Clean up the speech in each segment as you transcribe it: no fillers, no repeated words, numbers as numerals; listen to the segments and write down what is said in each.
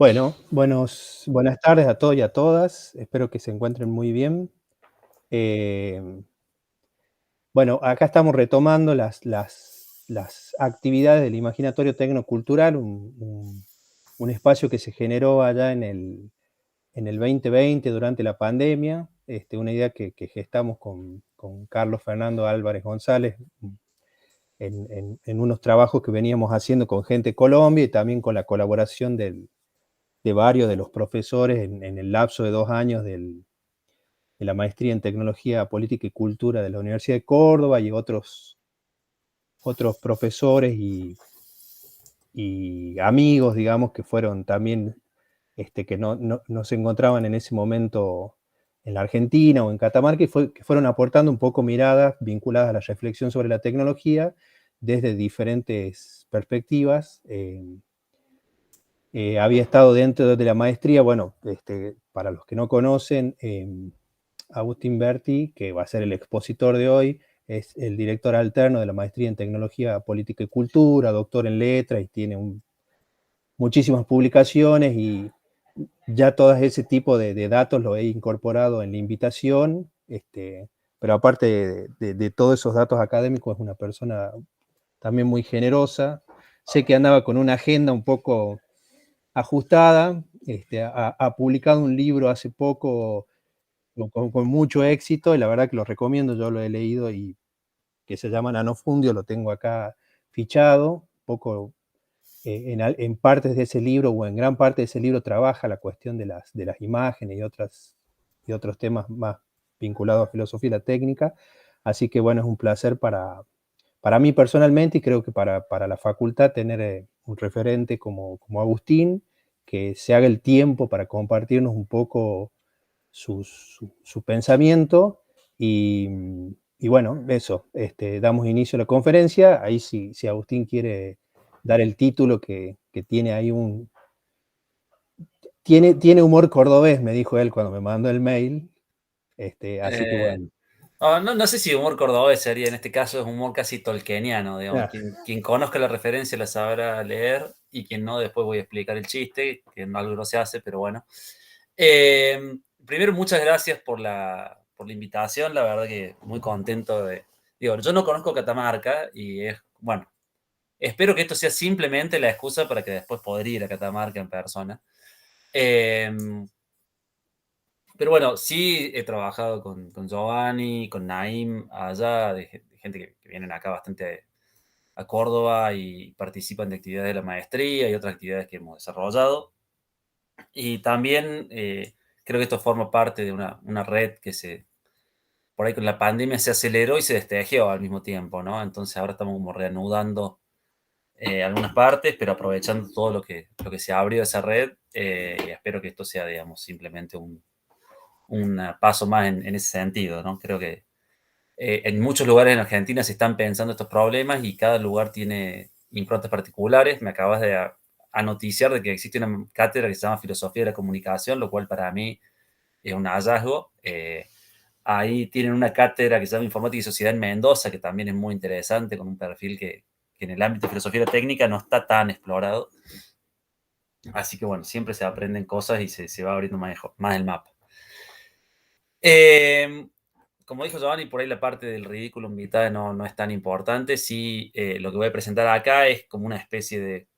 Bueno, buenas tardes a todos y a todas. Espero que se encuentren muy bien. Em, bueno, acá estamos retomando las actividades del Imaginatorio Tecnocultural, un espacio que se generó allá en el 2020 durante la pandemia. Una idea que gestamos con Carlos Fernando Álvarez González en unos trabajos que veníamos haciendo con gente de Colombia y también con la colaboración de varios de los profesores en el lapso de 2 años de la maestría en Tecnología Política y Cultura de la Universidad de Córdoba y otros profesores y amigos, digamos, que fueron también, que no se encontraban en ese momento en la Argentina o en Catamarca, que fueron aportando un poco miradas vinculadas a la reflexión sobre la tecnología desde diferentes perspectivas. Había estado dentro de la maestría, bueno, para los que no conocen, Agustín Berti, que va a ser el expositor de hoy, es el director alterno de la maestría en Tecnología Política y Cultura, doctor en letras y tiene muchísimas publicaciones y ya todo ese tipo de datos lo he incorporado en la invitación, pero aparte de todos esos datos académicos, es una persona también muy generosa. Sé que andaba con una agenda un poco ajustada, ha publicado un libro hace poco con mucho éxito y la verdad que lo recomiendo, yo lo he leído y que se llama Nanofundio, lo tengo acá fichado, un poco en partes de ese libro o en gran parte de ese libro trabaja la cuestión de las imágenes y otros temas más vinculados a filosofía y la técnica, así que bueno, es un placer para mí personalmente y creo que para la facultad tener un referente como Agustín, que se haga el tiempo para compartirnos un poco su pensamiento y bueno, eso, damos inicio a la conferencia, ahí si Agustín quiere dar el título que tiene ahí tiene humor cordobés, me dijo él cuando me mandó el mail, así que Eh, bueno. no sé si humor cordobés sería, en este caso es humor casi tolkieniano, digamos. Ah, Quien conozca la referencia la sabrá leer y quien no, después voy a explicar el chiste, que algo no se hace, pero bueno. Primero, muchas gracias por la invitación, la verdad que muy contento de... Digo, yo no conozco Catamarca y es, bueno, espero que esto sea simplemente la excusa para que después poder ir a Catamarca en persona. Eh, Pero bueno, sí he trabajado con Giovanni, con Naim, allá, de gente que vienen acá bastante a Córdoba y participan de actividades de la maestría y otras actividades que hemos desarrollado. Y también creo que esto forma parte de una red que por ahí con la pandemia se aceleró y se destejeó al mismo tiempo, ¿no? Entonces ahora estamos como reanudando algunas partes, pero aprovechando todo lo que se abrió de esa red, y espero que esto sea, digamos, simplemente un paso más en ese sentido, ¿no? Creo que en muchos lugares en Argentina se están pensando estos problemas y cada lugar tiene improntas particulares. Me acabas de noticiar de que existe una cátedra que se llama Filosofía de la Comunicación, lo cual para mí es un hallazgo. Ahí tienen una cátedra que se llama Informática y Sociedad en Mendoza, que también es muy interesante, con un perfil que en el ámbito de filosofía técnica no está tan explorado. Así que bueno, siempre se aprenden cosas y se va abriendo más el mapa. Eh, Como dijo Giovanni, por ahí la parte del ridículo vitae no es tan importante. Sí, lo que voy a presentar acá es como una especie de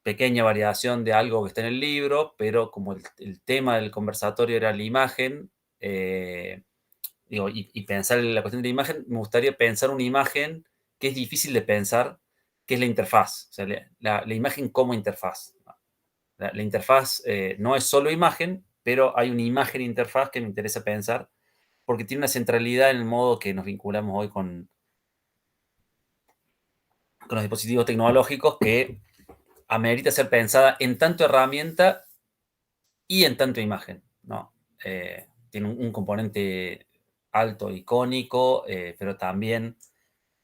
pequeña variación de algo que está en el libro, pero como el tema del conversatorio era la imagen, digo, y pensar en la cuestión de la imagen, me gustaría pensar una imagen que es difícil de pensar, que es la interfaz, o sea, la imagen como interfaz. La interfaz no es solo imagen, pero hay una imagen interfaz que me interesa pensar porque tiene una centralidad en el modo que nos vinculamos hoy con los dispositivos tecnológicos que amerita ser pensada en tanto herramienta y en tanto imagen, ¿no? Tiene un componente alto, icónico, pero también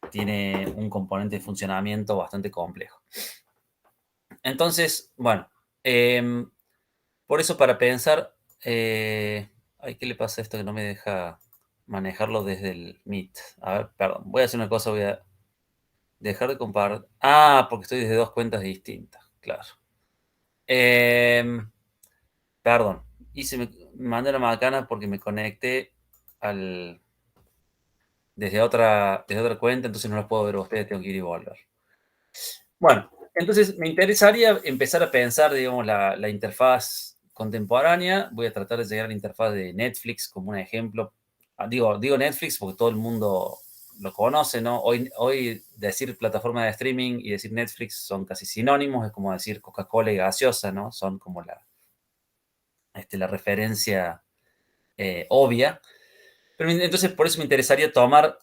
tiene un componente de funcionamiento bastante complejo. Entonces, bueno, eh, por eso para pensar, ay, ¿qué le pasa a esto que no me deja manejarlo desde el Meet? A ver, perdón, voy a hacer una cosa, voy a dejar de compartir. Ah, porque estoy desde dos cuentas distintas, claro. Em, Perdón, me mandé una macana porque me conecté al, desde otra cuenta, entonces no los puedo ver a ustedes, tengo que ir y volver. Bueno, entonces me interesaría empezar a pensar, digamos, la interfaz contemporánea. Voy a tratar de llegar a la interfaz de Netflix como un ejemplo. Digo Netflix porque todo el mundo lo conoce, ¿no? Hoy decir plataforma de streaming y decir Netflix son casi sinónimos, es como decir Coca-Cola y gaseosa, ¿no? Son como la referencia obvia. Pero entonces por eso me interesaría tomar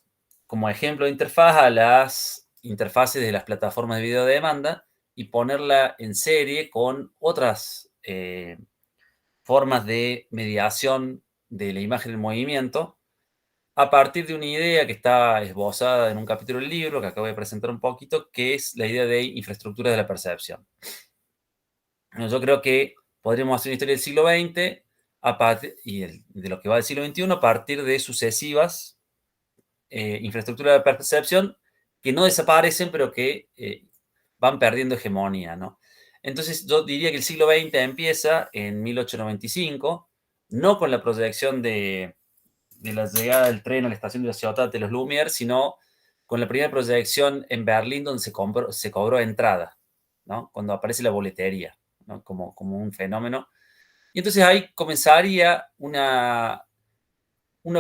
como ejemplo de interfaz a las interfaces de las plataformas de video de demanda y ponerla en serie con otras formas de mediación de la imagen en movimiento a partir de una idea que está esbozada en un capítulo del libro que acabo de presentar un poquito, que es la idea de infraestructura de la percepción. Yo creo que podríamos hacer una historia del siglo XX y de lo que va del siglo XXI a partir de sucesivas infraestructuras de percepción que no desaparecen, pero que van perdiendo hegemonía, ¿no? Entonces, yo diría que el siglo XX empieza en 1895, no con la proyección de la llegada del tren a la estación de la Ciudad de los Lumière, sino con la primera proyección en Berlín donde se cobró entrada, ¿no? Cuando aparece la boletería, ¿no? Como un fenómeno. Y entonces ahí comenzaría una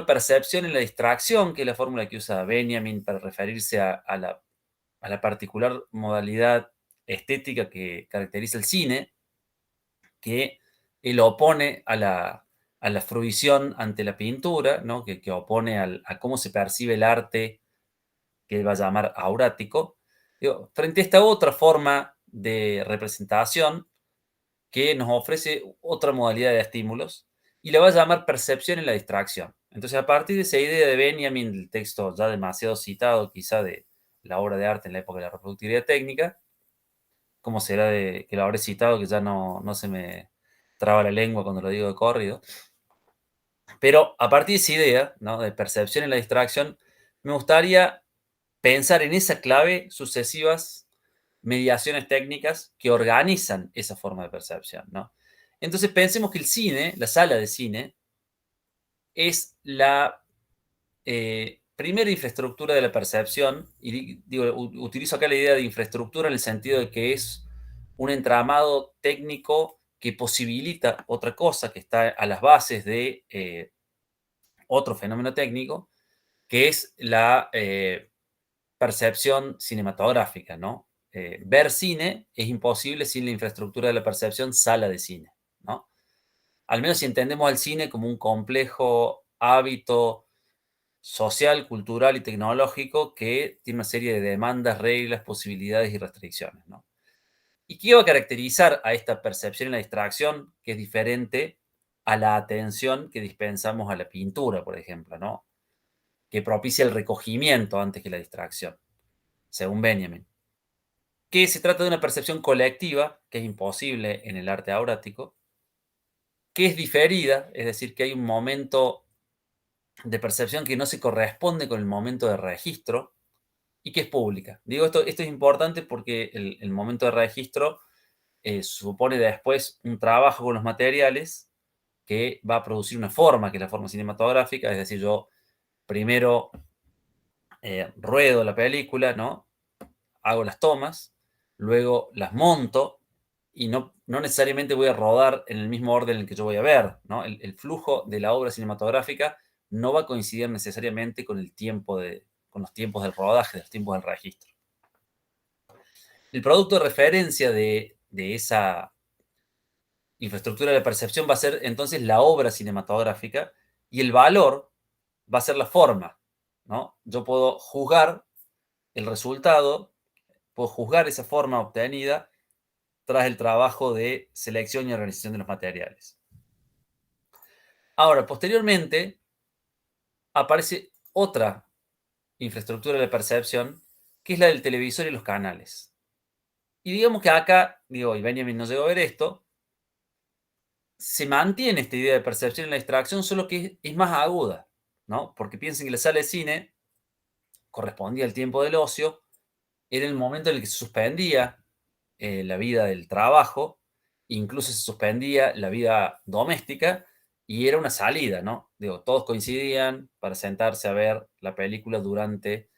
percepción en la distracción, que es la fórmula que usa Benjamin para referirse a la particular modalidad estética que caracteriza el cine, que él opone a la fruición ante la pintura, ¿no? que opone a cómo se percibe el arte, que él va a llamar aurático. Digo, frente a esta otra forma de representación que nos ofrece otra modalidad de estímulos y le va a llamar percepción en la distracción. Entonces, a partir de esa idea de Benjamin, del texto ya demasiado citado, quizá de la obra de arte en la época de la reproductividad técnica, ¿cómo será de que lo habré citado que ya no se me traba la lengua cuando lo digo de corrido? Pero a partir de esa idea, ¿no? De percepción en la distracción, me gustaría pensar en esa clave sucesivas mediaciones técnicas que organizan esa forma de percepción, ¿no? Entonces pensemos que el cine, la sala de cine, es la primera infraestructura de la percepción, y digo, utilizo acá la idea de infraestructura en el sentido de que es un entramado técnico que posibilita otra cosa que está a las bases de otro fenómeno técnico, que es la percepción cinematográfica, ¿no? Ver cine es imposible sin la infraestructura de la percepción sala de cine, ¿no? Al menos si entendemos al cine como un complejo hábito social, cultural y tecnológico que tiene una serie de demandas, reglas, posibilidades y restricciones, ¿no? ¿Y qué va a caracterizar a esta percepción y la distracción que es diferente a la atención que dispensamos a la pintura, por ejemplo, ¿no? Que propicia el recogimiento antes que la distracción, según Benjamin. Que se trata de una percepción colectiva, que es imposible en el arte aurático, que es diferida, es decir, que hay un momento de percepción que no se corresponde con el momento de registro y que es pública. Digo, esto es importante porque el momento de registro supone después un trabajo con los materiales que va a producir una forma, que es la forma cinematográfica, es decir, yo primero ruedo la película, ¿no? Hago las tomas, luego las monto y no necesariamente voy a rodar en el mismo orden en el que yo voy a ver, ¿no? El flujo de la obra cinematográfica no va a coincidir necesariamente con los tiempos del rodaje, los tiempos del registro. El producto de referencia de esa infraestructura de percepción va a ser entonces la obra cinematográfica y el valor va a ser la forma, ¿no? Yo puedo juzgar el resultado, puedo juzgar esa forma obtenida tras el trabajo de selección y organización de los materiales. Ahora, posteriormente, aparece otra infraestructura de percepción, que es la del televisor y los canales. Y digamos que acá, digo, y Benjamin no llegó a ver esto, se mantiene esta idea de percepción en la distracción, solo que es más aguda, ¿no? Porque piensen que la sala de cine correspondía al tiempo del ocio, era el momento en el que se suspendía la vida del trabajo, incluso se suspendía la vida doméstica y era una salida, ¿no? Digo, todos coincidían para sentarse a ver la película durante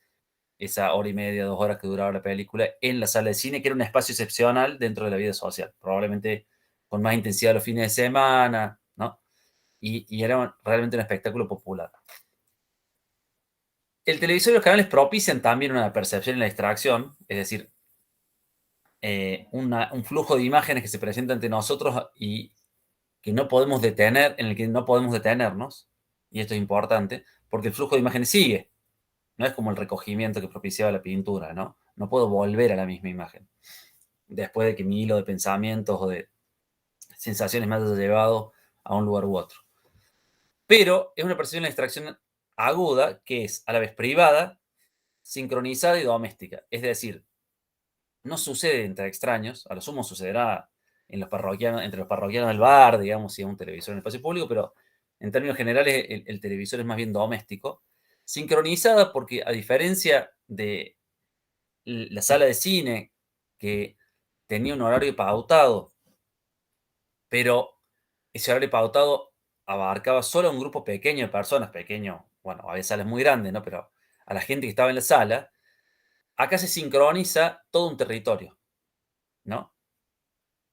esa hora y media, 2 horas que duraba la película en la sala de cine, que era un espacio excepcional dentro de la vida social, probablemente con más intensidad los fines de semana, ¿no? Y era realmente un espectáculo popular. El televisor y los canales propician también una percepción y la distracción, es decir, un flujo de imágenes que se presenta ante nosotros y que no podemos detener, en el que no podemos detenernos, y esto es importante, porque el flujo de imágenes sigue, no es como el recogimiento que propiciaba la pintura, ¿no? No puedo volver a la misma imagen, después de que mi hilo de pensamientos o de sensaciones me haya llevado a un lugar u otro. Pero es una percepción de distracción aguda que es a la vez privada, sincronizada y doméstica. Es decir, no sucede entre extraños, a lo sumo sucederá en los parroquianos, entre los parroquianos del bar, digamos, si es un televisor en el espacio público, pero en términos generales el televisor es más bien doméstico. Sincronizada porque a diferencia de la sala de cine, que tenía un horario pautado, pero ese horario pautado abarcaba solo a un grupo pequeño de personas, pequeño, bueno, había salas muy grandes, ¿no? Pero a la gente que estaba en la sala, acá se sincroniza todo un territorio, ¿no?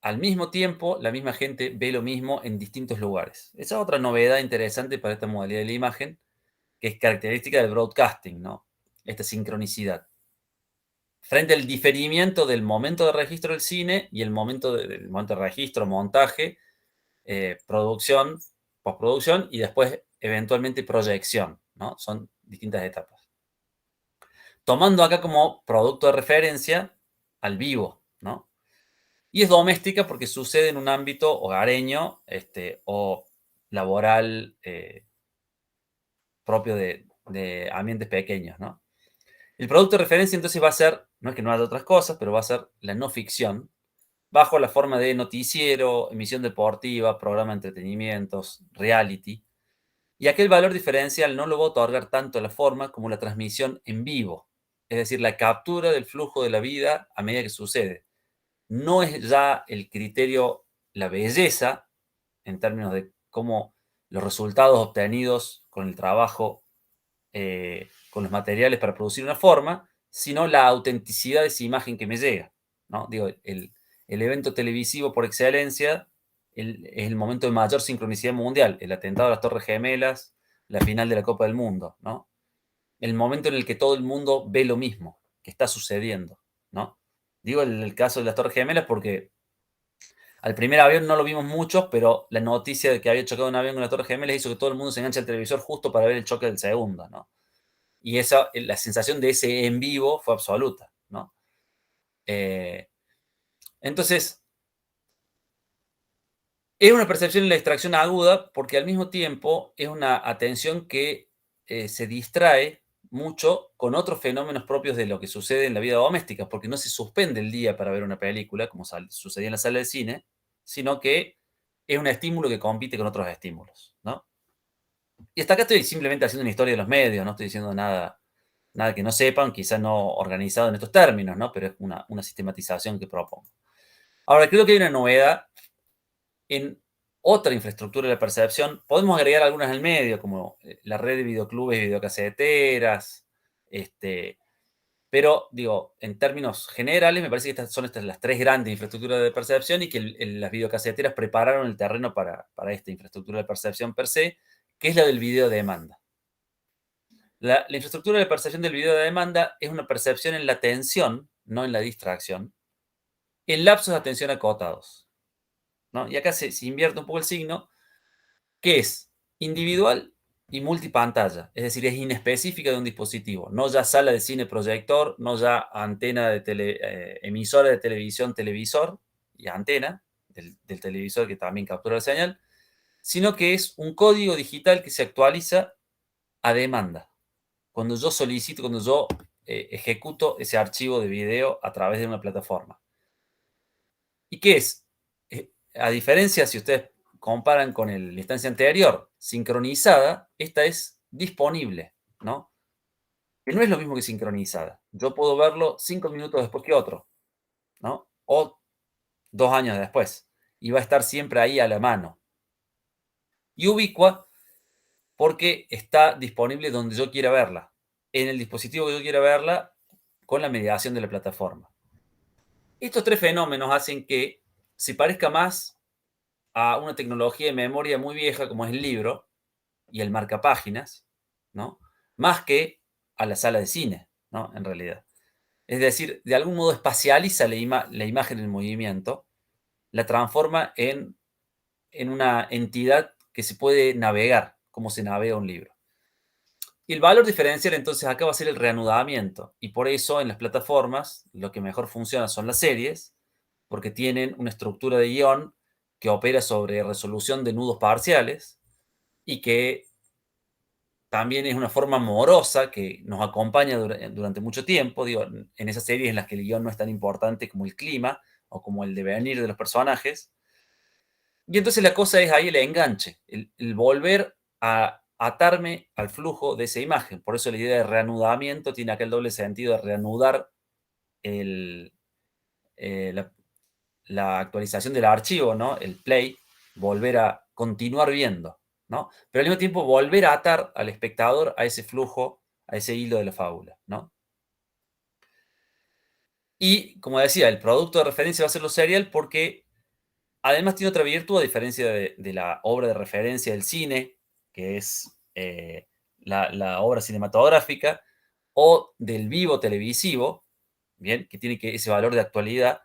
Al mismo tiempo, la misma gente ve lo mismo en distintos lugares. Esa es otra novedad interesante para esta modalidad de la imagen, que es característica del broadcasting, ¿no? Esta sincronicidad. Frente al diferimiento del momento de registro del cine y el momento de registro, montaje, producción, postproducción y después eventualmente proyección, ¿no? Son distintas etapas. Tomando acá como producto de referencia al vivo, ¿no? Y es doméstica porque sucede en un ámbito hogareño o laboral propio de ambientes pequeños, ¿no? El producto de referencia entonces va a ser, no es que no haya otras cosas, pero va a ser la no ficción, bajo la forma de noticiero, emisión deportiva, programa de entretenimientos, reality. Y aquel valor diferencial no lo va a otorgar tanto la forma como la transmisión en vivo, es decir, la captura del flujo de la vida a medida que sucede. No es ya el criterio, la belleza, en términos de cómo los resultados obtenidos con el trabajo, con los materiales para producir una forma, sino la autenticidad de esa imagen que me llega, ¿no? Digo, el evento televisivo por excelencia es el momento de mayor sincronicidad mundial, el atentado a las Torres Gemelas, la final de la Copa del Mundo, ¿no? El momento en el que todo el mundo ve lo mismo que está sucediendo, ¿no? Digo el caso de las Torres Gemelas porque al primer avión no lo vimos muchos, pero la noticia de que había chocado un avión con las Torres Gemelas hizo que todo el mundo se enganche al televisor justo para ver el choque del segundo, ¿no? Y esa, la sensación de ese en vivo fue absoluta, ¿no? Eh, entonces, es una percepción y la distracción aguda porque al mismo tiempo es una atención que se distrae mucho con otros fenómenos propios de lo que sucede en la vida doméstica, porque no se suspende el día para ver una película, como sucedía en la sala de cine, sino que es un estímulo que compite con otros estímulos, ¿no? Y hasta acá estoy simplemente haciendo una historia de los medios, no estoy diciendo nada que no sepan, quizás no organizado en estos términos, ¿no? Pero es una sistematización que propongo. Ahora, creo que hay una novedad en otra infraestructura de la percepción. Podemos agregar algunas al medio, como la red de videoclubes y videocaseteras, pero digo, en términos generales, me parece que son estas las tres grandes infraestructuras de percepción y que las videocaseteras prepararon el terreno para esta infraestructura de percepción per se, que es la del video de demanda. La infraestructura de percepción del video de demanda es una percepción en la atención, no en la distracción, en lapsos de atención acotados, ¿no? Y acá se invierte un poco el signo, que es individual y multipantalla, es decir, es inespecífica de un dispositivo, no ya sala de cine proyector, no ya antena de emisora de televisión, televisor y antena del televisor que también captura la señal, sino que es un código digital que se actualiza a demanda. Cuando yo solicito, cuando yo ejecuto ese archivo de video a través de una plataforma. ¿Y qué es? A diferencia, si ustedes comparan con la instancia anterior, sincronizada, esta es disponible, ¿no? Que no es lo mismo que sincronizada. Yo puedo verlo 5 minutos después que otro, ¿no? O 2 años después. y va a estar siempre ahí a la mano. Y ubicua porque está disponible donde yo quiera verla, en el dispositivo que yo quiera verla, con la mediación de la plataforma. Estos tres fenómenos hacen que se parezca más a una tecnología de memoria muy vieja como es el libro y el marcapáginas, ¿no? Más que a la sala de cine, ¿no? En realidad. Es decir, de algún modo espacializa la imagen en movimiento, la transforma en una entidad que se puede navegar, como se navega un libro. Y el valor diferencial entonces acá va a ser el reanudamiento. Y por eso en las plataformas lo que mejor funciona son las series, porque tienen una estructura de guión que opera sobre resolución de nudos parciales y que también es una forma morosa que nos acompaña durante mucho tiempo. Digo, en esas series en las que el guión no es tan importante como el clima o como el devenir de los personajes. Y entonces la cosa es ahí el enganche, el volver a atarme al flujo de esa imagen. Por eso la idea de reanudamiento tiene aquel doble sentido de reanudar el, la, la actualización del archivo, ¿no? El play, volver a continuar viendo, ¿no? Pero al mismo tiempo volver a atar al espectador a ese flujo, a ese hilo de la fábula, ¿no? Y, como decía, el producto de referencia va a ser lo serial porque además tiene otra virtud, a diferencia de la obra de referencia del cine, que es la obra cinematográfica, o del vivo televisivo, bien, que tiene ese valor de actualidad.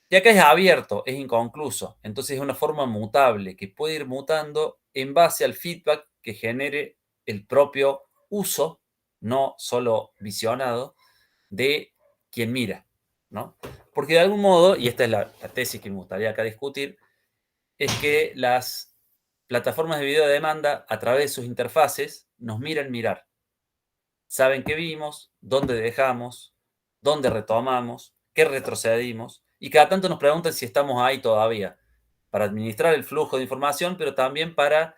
Y acá es abierto, es inconcluso. Entonces es una forma mutable que puede ir mutando en base al feedback que genere el propio uso, no solo visionado, de quien mira, ¿no? Porque de algún modo, y esta es la tesis que me gustaría acá discutir, es que las plataformas de video de demanda, a través de sus interfaces, nos miran mirar. Saben qué vimos, dónde dejamos, dónde retomamos, qué retrocedimos, y cada tanto nos preguntan si estamos ahí todavía, para administrar el flujo de información, pero también para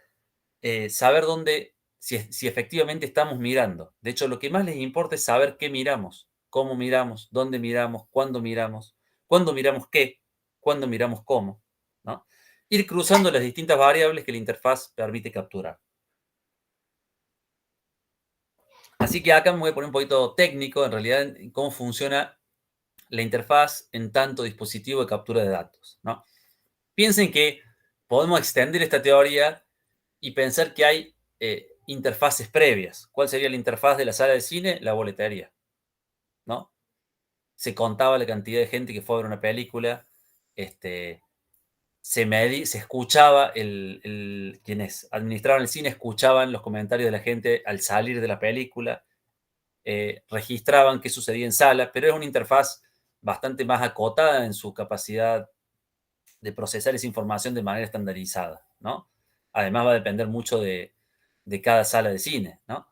saber dónde, si efectivamente estamos mirando. De hecho, lo que más les importa es saber qué miramos, cómo miramos, dónde miramos, cuándo miramos qué, cuándo miramos cómo, ¿no? Ir cruzando las distintas variables que la interfaz permite capturar. Así que acá me voy a poner un poquito técnico, en realidad, en cómo funciona la interfaz en tanto dispositivo de captura de datos, ¿no? Piensen que podemos extender esta teoría y pensar que hay interfaces previas. ¿Cuál sería la interfaz de la sala de cine? La boletería, ¿no? Se contaba la cantidad de gente que fue a ver una película, se escuchaba, quienes administraban el cine escuchaban los comentarios de la gente al salir de la película, registraban qué sucedía en sala, pero es una interfaz bastante más acotada en su capacidad de procesar esa información de manera estandarizada, ¿no? Además va a depender mucho de cada sala de cine, ¿no?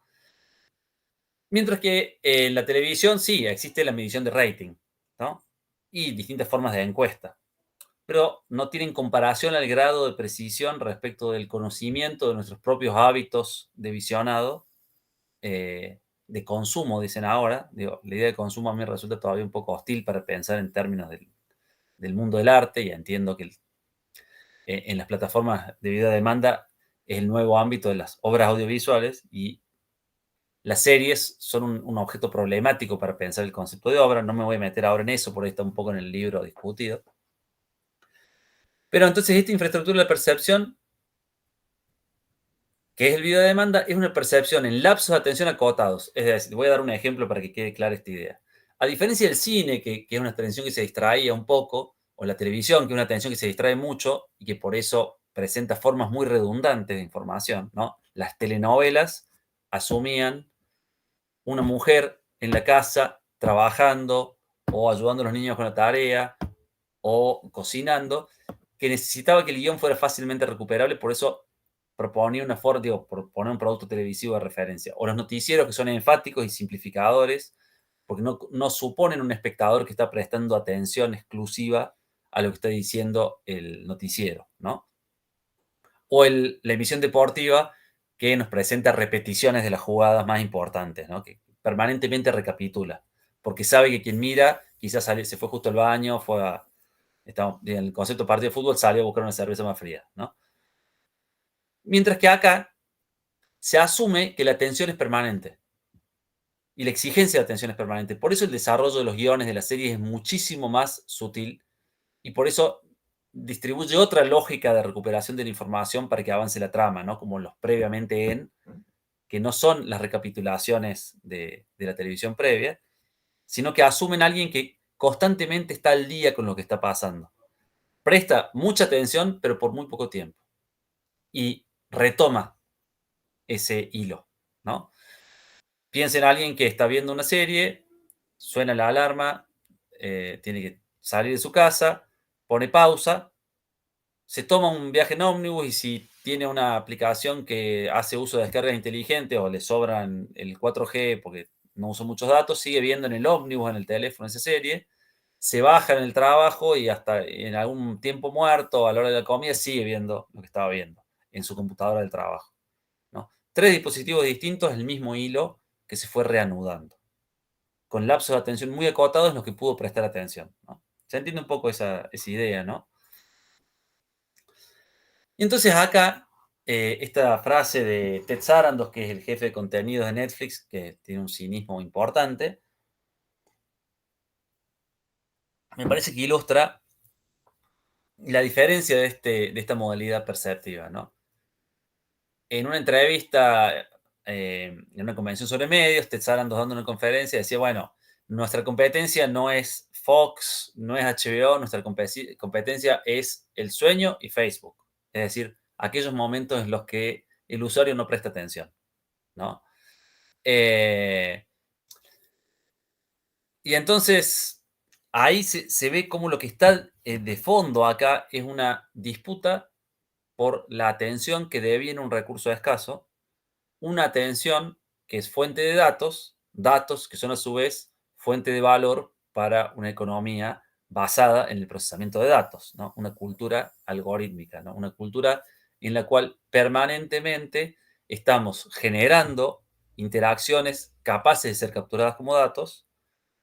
Mientras que en la televisión sí existe la medición de rating, ¿no? Y distintas formas de encuesta, pero no tienen comparación al grado de precisión respecto del conocimiento de nuestros propios hábitos de visionado, de consumo, dicen ahora. Digo, la idea de consumo a mí me resulta todavía un poco hostil para pensar en términos del mundo del arte, y entiendo que en las plataformas de video demanda es el nuevo ámbito de las obras audiovisuales, y las series son un objeto problemático para pensar el concepto de obra. No me voy a meter ahora en eso, por ahí está un poco en el libro discutido. Pero entonces esta infraestructura de la percepción, que es el video de demanda, es una percepción en lapsos de atención acotados. Es decir, voy a dar un ejemplo para que quede clara esta idea. A diferencia del cine, que es una atención que se distraía un poco, o la televisión, que es una atención que se distrae mucho y que por eso presenta formas muy redundantes de información, ¿no? Las telenovelas asumían una mujer en la casa trabajando o ayudando a los niños con la tarea o cocinando, que necesitaba que el guión fuera fácilmente recuperable, por eso proponía una forma, digo, por poner un producto televisivo de referencia. O los noticieros, que son enfáticos y simplificadores, porque no suponen un espectador que está prestando atención exclusiva a lo que está diciendo el noticiero, ¿no? O la emisión deportiva, que nos presenta repeticiones de las jugadas más importantes, ¿no? Que permanentemente recapitula, porque sabe que quien mira quizás se fue justo al baño, fue En el concepto de partido de fútbol salió a buscar una cerveza más fría, ¿no? Mientras que acá se asume que la atención es permanente y la exigencia de atención es permanente. Por eso el desarrollo de los guiones de la serie es muchísimo más sutil y por eso distribuye otra lógica de recuperación de la información para que avance la trama, ¿no? Como los previamente en, que no son las recapitulaciones de la televisión previa, sino que asumen a alguien que constantemente está al día con lo que está pasando. Presta mucha atención, pero por muy poco tiempo. Y retoma ese hilo, ¿no? Piensa en alguien que está viendo una serie, suena la alarma, tiene que salir de su casa, pone pausa, se toma un viaje en ómnibus y si tiene una aplicación que hace uso de descargas inteligentes o le sobran el 4G porque no usa muchos datos, sigue viendo en el ómnibus, en el teléfono esa serie, se baja en el trabajo y hasta en algún tiempo muerto, a la hora de la comida, sigue viendo lo que estaba viendo en su computadora del trabajo, ¿no? 3 dispositivos distintos, el mismo hilo que se fue reanudando, con lapsos de atención muy acotados en los que pudo prestar atención, ¿no? Se entiende un poco esa idea, ¿no? Y entonces acá, esta frase de Ted Sarandos, que es el jefe de contenidos de Netflix, que tiene un cinismo importante, me parece que ilustra la diferencia de esta modalidad perceptiva, ¿no? En una entrevista, en una convención sobre medios, Ted Sarandos dando una conferencia decía, bueno, nuestra competencia no es Fox, no es HBO, nuestra competencia es el sueño y Facebook. Es decir, aquellos momentos en los que el usuario no presta atención, ¿no? Eh, y entonces ahí se ve como lo que está de fondo acá es una disputa por la atención que deviene un recurso escaso, una atención que es fuente de datos, datos que son a su vez fuente de valor para una economía basada en el procesamiento de datos, ¿no? Una cultura algorítmica, ¿no? Una cultura en la cual permanentemente estamos generando interacciones capaces de ser capturadas como datos,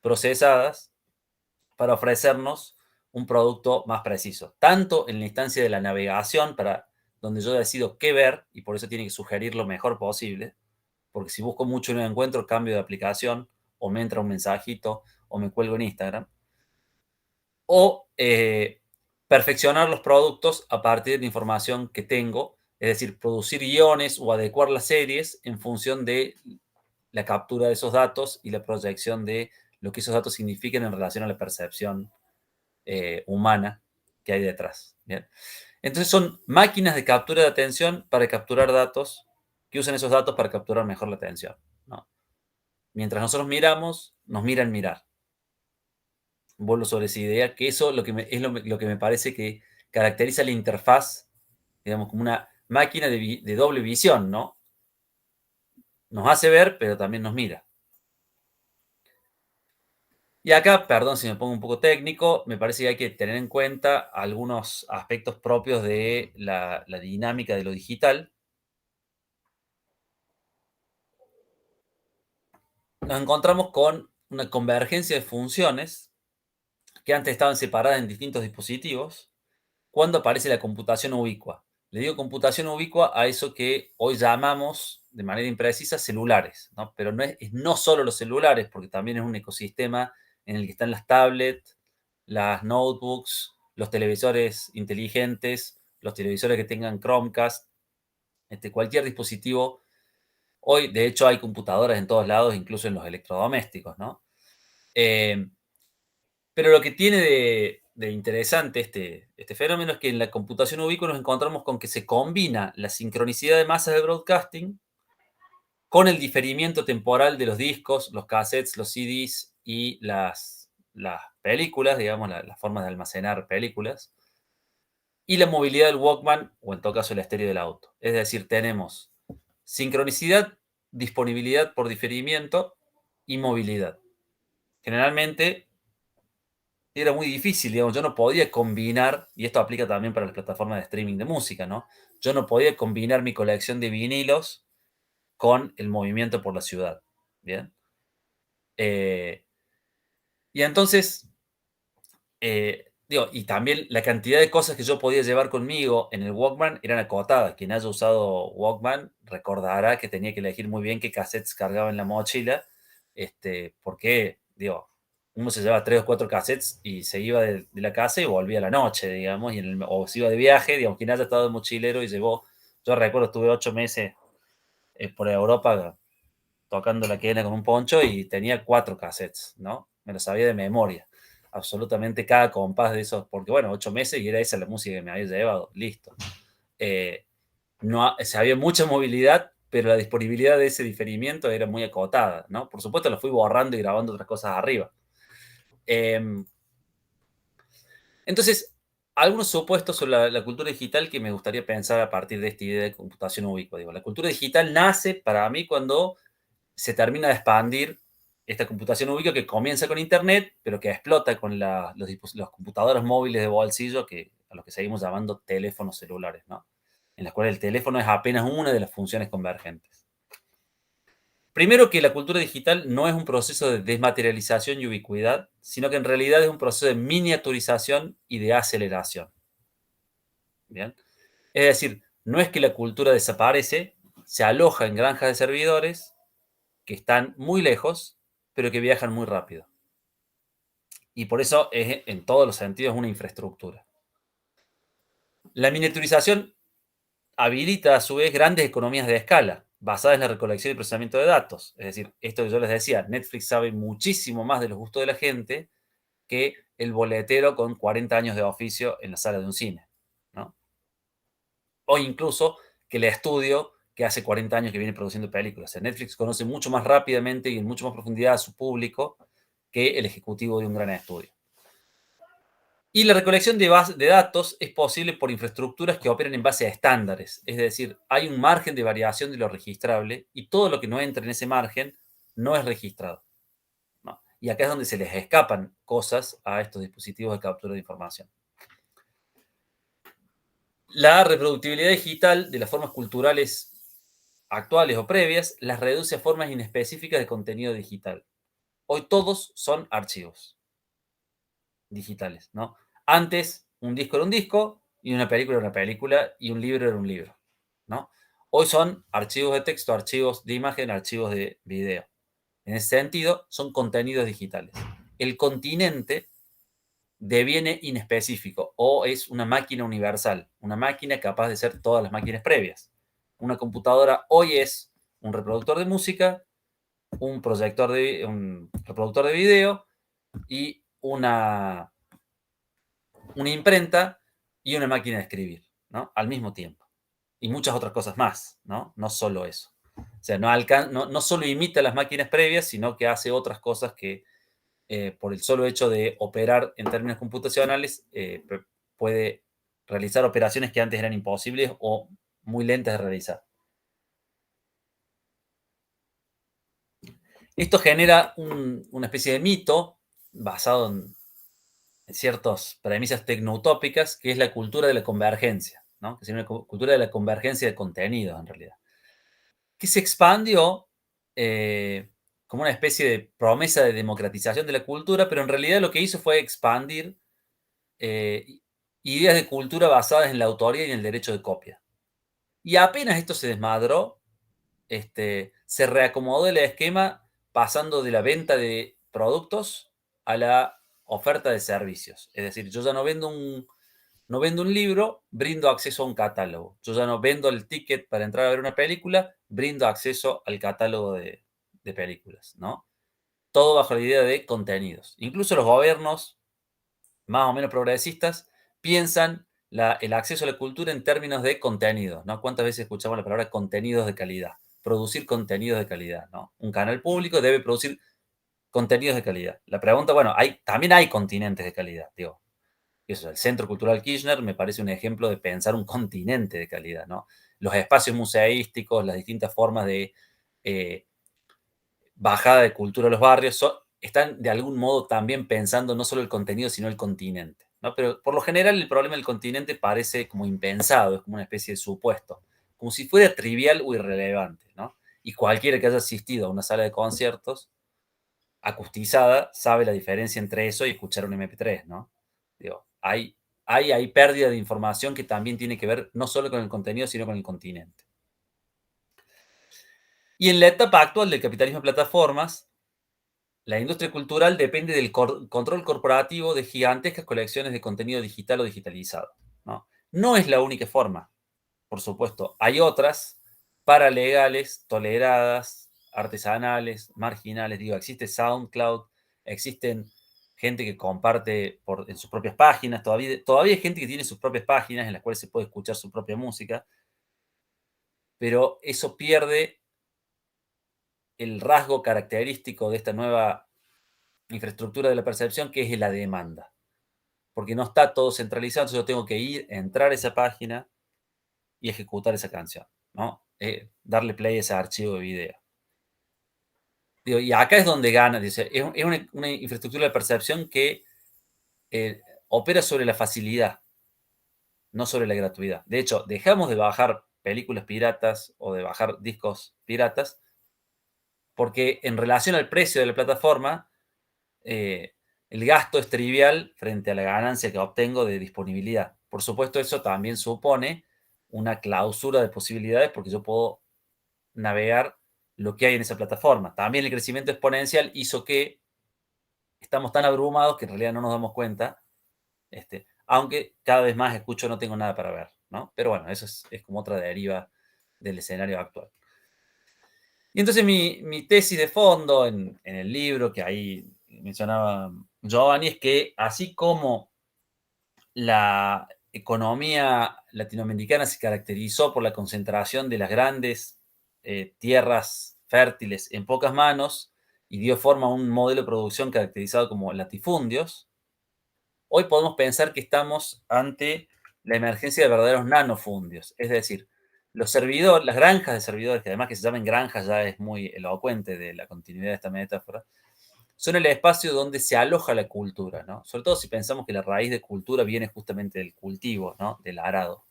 procesadas para ofrecernos un producto más preciso, tanto en la instancia de la navegación, para donde yo decido qué ver, y por eso tiene que sugerir lo mejor posible, porque si busco mucho y no encuentro, cambio de aplicación, o me entra un mensajito, o me cuelgo en Instagram, o perfeccionar los productos a partir de la información que tengo, es decir, producir guiones o adecuar las series en función de la captura de esos datos y la proyección de lo que esos datos significan en relación a la percepción humana que hay detrás. ¿Bien? Entonces son máquinas de captura de atención para capturar datos que usan esos datos para capturar mejor la atención, ¿no? Mientras nosotros miramos, nos miran mirar. Vuelvo sobre esa idea, que eso es lo que me parece que caracteriza la interfaz, digamos, como una máquina de doble visión, ¿no? Nos hace ver, pero también nos mira. Y acá, perdón si me pongo un poco técnico, me parece que hay que tener en cuenta algunos aspectos propios de la dinámica de lo digital. Nos encontramos con una convergencia de funciones que antes estaban separadas en distintos dispositivos cuando aparece la computación ubicua. Le digo computación ubicua a eso que hoy llamamos de manera imprecisa celulares, ¿no? Pero no solo los celulares, porque también es un ecosistema en el que están las tablets, las notebooks, los televisores inteligentes, los televisores que tengan Chromecast, cualquier dispositivo. Hoy, de hecho, hay computadoras en todos lados, incluso en los electrodomésticos, ¿no? Eh, pero lo que tiene de interesante este fenómeno es que en la computación ubicua nos encontramos con que se combina la sincronicidad de masas de broadcasting con el diferimiento temporal de los discos, los cassettes, los CDs y las películas, digamos, las formas de almacenar películas, y la movilidad del Walkman, o en todo caso el estéreo del auto. Es decir, tenemos sincronicidad, disponibilidad por diferimiento y movilidad. Generalmente era muy difícil, digamos, yo no podía combinar, y esto aplica también para las plataformas de streaming de música, ¿no? Yo no podía combinar mi colección de vinilos con el movimiento por la ciudad, ¿bien? Y entonces, Digo, y también la cantidad de cosas que yo podía llevar conmigo en el Walkman eran acotadas. Quien haya usado Walkman recordará que tenía que elegir muy bien qué cassettes cargaba en la mochila, porque, digo, uno se llevaba 3 o 4 cassettes y se iba de la casa y volvía a la noche, digamos, o se iba de viaje, digamos, quien haya estado de mochilero y llevó, yo recuerdo, estuve 8 meses por Europa tocando la quena con un poncho y tenía 4 cassettes, ¿no? Me lo sabía de memoria, absolutamente cada compás de esos, porque bueno, 8 meses y era esa la música que me había llevado, listo. No, o sea, había mucha movilidad, pero la disponibilidad de ese diferimiento era muy acotada, ¿no? Por supuesto, lo fui borrando y grabando otras cosas arriba. Entonces, algunos supuestos sobre la cultura digital que me gustaría pensar a partir de esta idea de computación ubicua. Digo, la cultura digital nace para mí cuando se termina de expandir esta computación ubicua que comienza con Internet, pero que explota con los computadores móviles de bolsillo, a los que seguimos llamando teléfonos celulares, ¿no? En las cuales el teléfono es apenas una de las funciones convergentes. Primero que la cultura digital no es un proceso de desmaterialización y ubicuidad, sino que en realidad es un proceso de miniaturización y de aceleración. ¿Bien? Es decir, no es que la cultura desaparece, se aloja en granjas de servidores que están muy lejos, pero que viajan muy rápido. Y por eso es, en todos los sentidos, una infraestructura. La miniaturización habilita a su vez grandes economías de escala, basadas en la recolección y procesamiento de datos. Es decir, esto que yo les decía, Netflix sabe muchísimo más de los gustos de la gente que el boletero con 40 años de oficio en la sala de un cine, ¿no? O incluso que el estudio que hace 40 años que viene produciendo películas. Netflix conoce mucho más rápidamente y en mucho más profundidad a su público que el ejecutivo de un gran estudio. Y la recolección de datos es posible por infraestructuras que operan en base a estándares, es decir, hay un margen de variación de lo registrable y todo lo que no entra en ese margen no es registrado, ¿no? Y acá es donde se les escapan cosas a estos dispositivos de captura de información. La reproductibilidad digital de las formas culturales actuales o previas las reduce a formas inespecíficas de contenido digital. Hoy todos son archivos digitales, ¿no? Antes, un disco era un disco, y una película era una película, y un libro era un libro, ¿no? Hoy son archivos de texto, archivos de imagen, archivos de video. En ese sentido, son contenidos digitales. El continente deviene inespecífico o es una máquina universal, una máquina capaz de ser todas las máquinas previas. Una computadora hoy es un reproductor de música, un reproductor de video y una imprenta y una máquina de escribir, ¿no? Al mismo tiempo. Y muchas otras cosas más, ¿no? No solo eso. O sea, no solo imita las máquinas previas, sino que hace otras cosas que, por el solo hecho de operar en términos computacionales, puede realizar operaciones que antes eran imposibles o muy lentas de realizar. Esto genera una especie de mito basado en ciertas premisas tecnoutópicas, que es la cultura de la convergencia, ¿no? Que es una cultura de la convergencia de contenidos, en realidad, que se expandió como una especie de promesa de democratización de la cultura, pero en realidad lo que hizo fue expandir ideas de cultura basadas en la autoría y en el derecho de copia. Y apenas esto se desmadró, se reacomodó el esquema pasando de la venta de productos a la oferta de servicios. Es decir, yo ya no vendo un libro, brindo acceso a un catálogo. Yo ya no vendo el ticket para entrar a ver una película, brindo acceso al catálogo de películas, ¿no? Todo bajo la idea de contenidos. Incluso los gobiernos más o menos progresistas piensan el acceso a la cultura en términos de contenidos, ¿no? ¿Cuántas veces escuchamos la palabra contenidos de calidad? Producir contenidos de calidad, ¿no? Un canal público debe producir contenidos de calidad. La pregunta, bueno, también hay continentes de calidad, digo. Eso, el Centro Cultural Kirchner me parece un ejemplo de pensar un continente de calidad, ¿no? Los espacios museísticos, las distintas formas de bajada de cultura a los barrios, están de algún modo también pensando no solo el contenido, sino el continente, ¿no? Pero por lo general el problema del continente parece como impensado, es como una especie de supuesto, como si fuera trivial o irrelevante, ¿no? Y cualquiera que haya asistido a una sala de conciertos acustizada sabe la diferencia entre eso y escuchar un MP3, ¿no? Digo, hay pérdida de información que también tiene que ver no solo con el contenido, sino con el continente. Y en la etapa actual del capitalismo de plataformas, la industria cultural depende del control corporativo de gigantescas colecciones de contenido digital o digitalizado, ¿no? No es la única forma, por supuesto. Hay otras paralegales, toleradas, artesanales, marginales. Digo, existe SoundCloud, existen gente que comparte en sus propias páginas. Todavía hay gente que tiene sus propias páginas en las cuales se puede escuchar su propia música, pero eso pierde el rasgo característico de esta nueva infraestructura de la percepción, que es la demanda. Porque no está todo centralizado, entonces yo tengo que ir, entrar a esa página y ejecutar esa canción, ¿no? Darle play a ese archivo de video. Digo, y acá es donde gana, dice, es una infraestructura de percepción que opera sobre la facilidad, no sobre la gratuidad. De hecho, dejamos de bajar películas piratas o de bajar discos piratas porque en relación al precio de la plataforma, el gasto es trivial frente a la ganancia que obtengo de disponibilidad. Por supuesto, eso también supone una clausura de posibilidades porque yo puedo navegar lo que hay en esa plataforma. También el crecimiento exponencial hizo que estamos tan abrumados que en realidad no nos damos cuenta, aunque cada vez más escucho no tengo nada para ver, ¿no? Pero bueno, eso es como otra deriva del escenario actual. Y entonces mi tesis de fondo en el libro que ahí mencionaba Giovanni es que así como la economía latinoamericana se caracterizó por la concentración de las grandes tierras fértiles en pocas manos y dio forma a un modelo de producción caracterizado como latifundios, hoy podemos pensar que estamos ante la emergencia de verdaderos nanofundios, es decir, los servidores, las granjas de servidores, que además que se llamen granjas ya es muy elocuente de la continuidad de esta metáfora, son el espacio donde se aloja la cultura, ¿no? Sobre todo si pensamos que la raíz de cultura viene justamente del cultivo, ¿no? Del arado,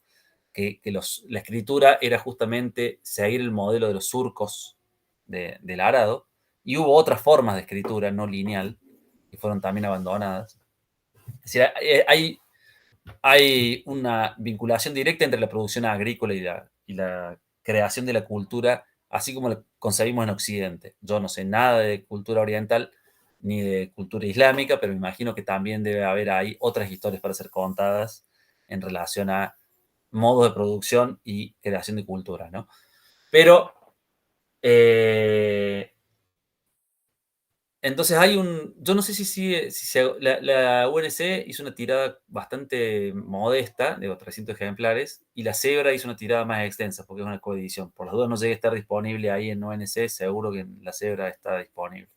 que la escritura era justamente seguir el modelo de los surcos del arado, y hubo otras formas de escritura no lineal que fueron también abandonadas. Es decir, hay una vinculación directa entre la producción agrícola y la creación de la cultura, así como la concebimos en Occidente. Yo no sé nada de cultura oriental ni de cultura islámica, pero me imagino que también debe haber ahí otras historias para ser contadas en relación a modos de producción y creación de cultura, ¿no? Pero entonces yo no sé la UNC hizo una tirada bastante modesta, de 300 ejemplares, y la Zebra hizo una tirada más extensa, porque es una coedición. Por las dudas no llegue a estar disponible ahí en UNC, seguro que en la Zebra está disponible.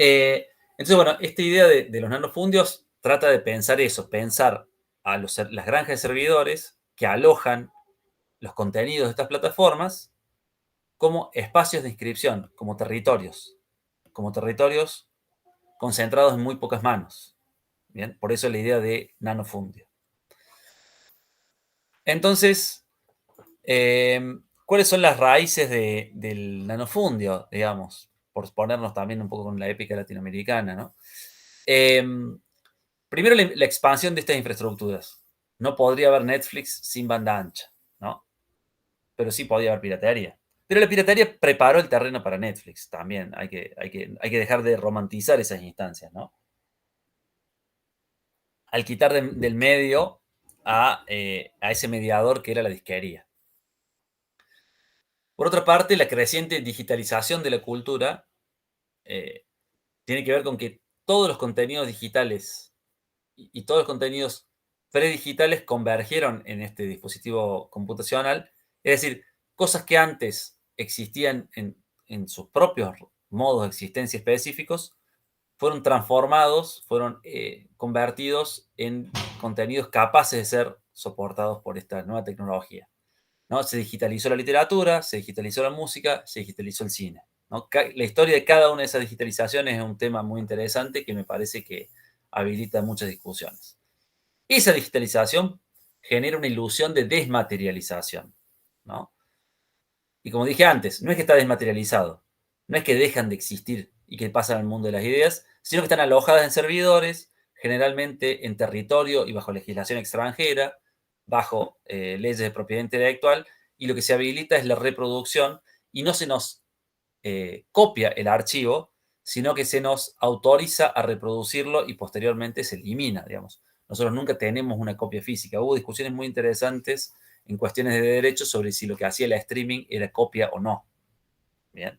Entonces, bueno, esta idea de los nanofundios trata de pensar eso, pensar a las granjas de servidores que alojan los contenidos de estas plataformas como espacios de inscripción, como territorios concentrados en muy pocas manos. Bien, por eso la idea de nanofundio. Entonces, ¿cuáles son las raíces del nanofundio, digamos? Por ponernos también un poco con la épica latinoamericana, ¿no? Primero, la expansión de estas infraestructuras. No podría haber Netflix sin banda ancha, ¿no? Pero sí podía haber piratería. Pero la piratería preparó el terreno para Netflix también. Hay que dejar de romantizar esas instancias, ¿no? Al quitar del medio a ese mediador que era la disquería. Por otra parte, la creciente digitalización de la cultura tiene que ver con que todos los contenidos digitales y todos los contenidos predigitales convergieron en este dispositivo computacional. Es decir, cosas que antes existían en sus propios modos de existencia específicos, fueron transformados, fueron convertidos en contenidos capaces de ser soportados por esta nueva tecnología, ¿no? Se digitalizó la literatura, se digitalizó la música, se digitalizó el cine, ¿no? La historia de cada una de esas digitalizaciones es un tema muy interesante que me parece que habilita muchas discusiones. Esa digitalización genera una ilusión de desmaterialización, ¿no? Y como dije antes, no es que está desmaterializado, no es que dejan de existir y que pasan al mundo de las ideas, sino que están alojadas en servidores, generalmente en territorio y bajo legislación extranjera, bajo leyes de propiedad intelectual, y lo que se habilita es la reproducción y no se nos copia el archivo, sino que se nos autoriza a reproducirlo y posteriormente se elimina, digamos. Nosotros nunca tenemos una copia física. Hubo discusiones muy interesantes en cuestiones de derechos sobre si lo que hacía el streaming era copia o no. Bien.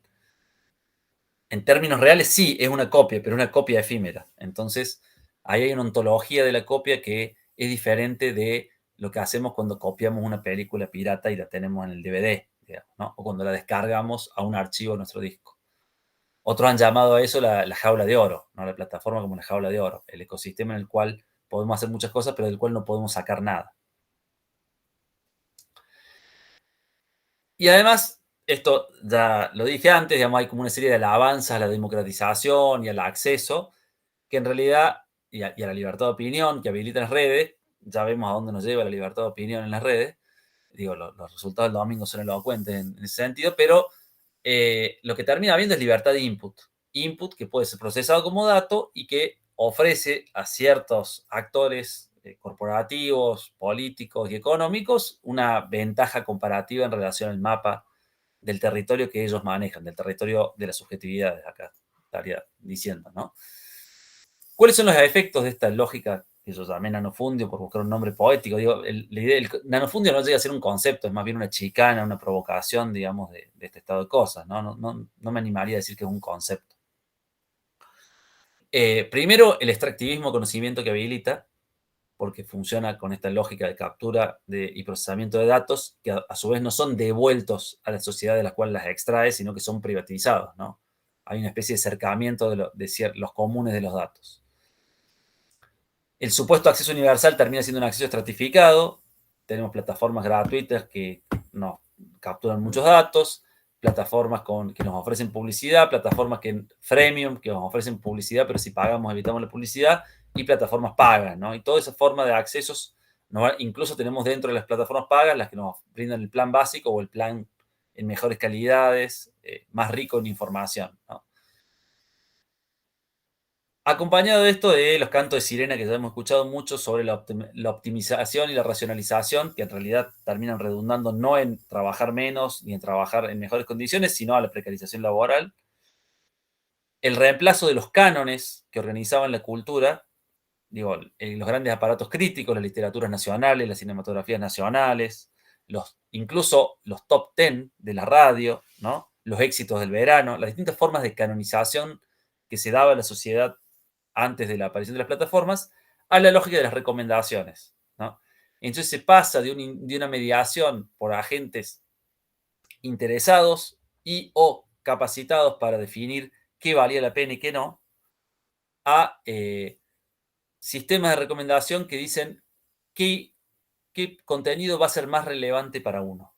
En términos reales sí, es una copia, pero una copia efímera. Entonces, ahí hay una ontología de la copia que es diferente de lo que hacemos cuando copiamos una película pirata y la tenemos en el DVD, digamos, ¿no? O cuando la descargamos a un archivo en nuestro disco. Otros han llamado a eso la jaula de oro, ¿no? La plataforma como la jaula de oro, el ecosistema en el cual podemos hacer muchas cosas, pero del cual no podemos sacar nada. Y además, esto ya lo dije antes, digamos, hay como una serie de alabanzas a la democratización y al acceso, que en realidad, y a la libertad de opinión que habilitan las redes, ya vemos a dónde nos lleva la libertad de opinión en las redes. Digo, los resultados del domingo son elocuentes en ese sentido, pero lo que termina habiendo es libertad de input. Input que puede ser procesado como dato y que ofrece a ciertos actores corporativos, políticos y económicos una ventaja comparativa en relación al mapa del territorio que ellos manejan, del territorio de las subjetividades, acá estaría diciendo, ¿no? ¿Cuáles son los efectos de esta lógica que yo llamé nanofundio por buscar un nombre poético? Digo, la idea del nanofundio no llega a ser un concepto, es más bien una chicana, una provocación, digamos, de este estado de cosas, ¿no? No me animaría a decir que es un concepto. Primero, el extractivismo de conocimiento que habilita, porque funciona con esta lógica de captura y procesamiento de datos, que a su vez no son devueltos a la sociedad de la cual las extrae, sino que son privatizados, ¿no? Hay una especie de cercamiento de los comunes de los datos. El supuesto acceso universal termina siendo un acceso estratificado. Tenemos plataformas gratuitas que nos capturan muchos datos, plataformas que nos ofrecen publicidad, plataformas freemium que nos ofrecen publicidad, pero si pagamos evitamos la publicidad, y plataformas pagas, ¿no? Y toda esa forma de accesos, incluso tenemos dentro de las plataformas pagas las que nos brindan el plan básico o el plan en mejores calidades, más rico en información, ¿no? Acompañado de esto de los cantos de sirena que ya hemos escuchado mucho sobre la optimización y la racionalización, que en realidad terminan redundando no en trabajar menos ni en trabajar en mejores condiciones, sino a la precarización laboral. El reemplazo de los cánones que organizaban la cultura, digo, los grandes aparatos críticos, las literaturas nacionales, las cinematografías nacionales, incluso los top 10 de la radio, ¿no? Los éxitos del verano, las distintas formas de canonización que se daba a la sociedad antes de la aparición de las plataformas, a la lógica de las recomendaciones, ¿no? Entonces se pasa de una mediación por agentes interesados y o capacitados para definir qué valía la pena y qué no, a sistemas de recomendación que dicen qué contenido va a ser más relevante para uno,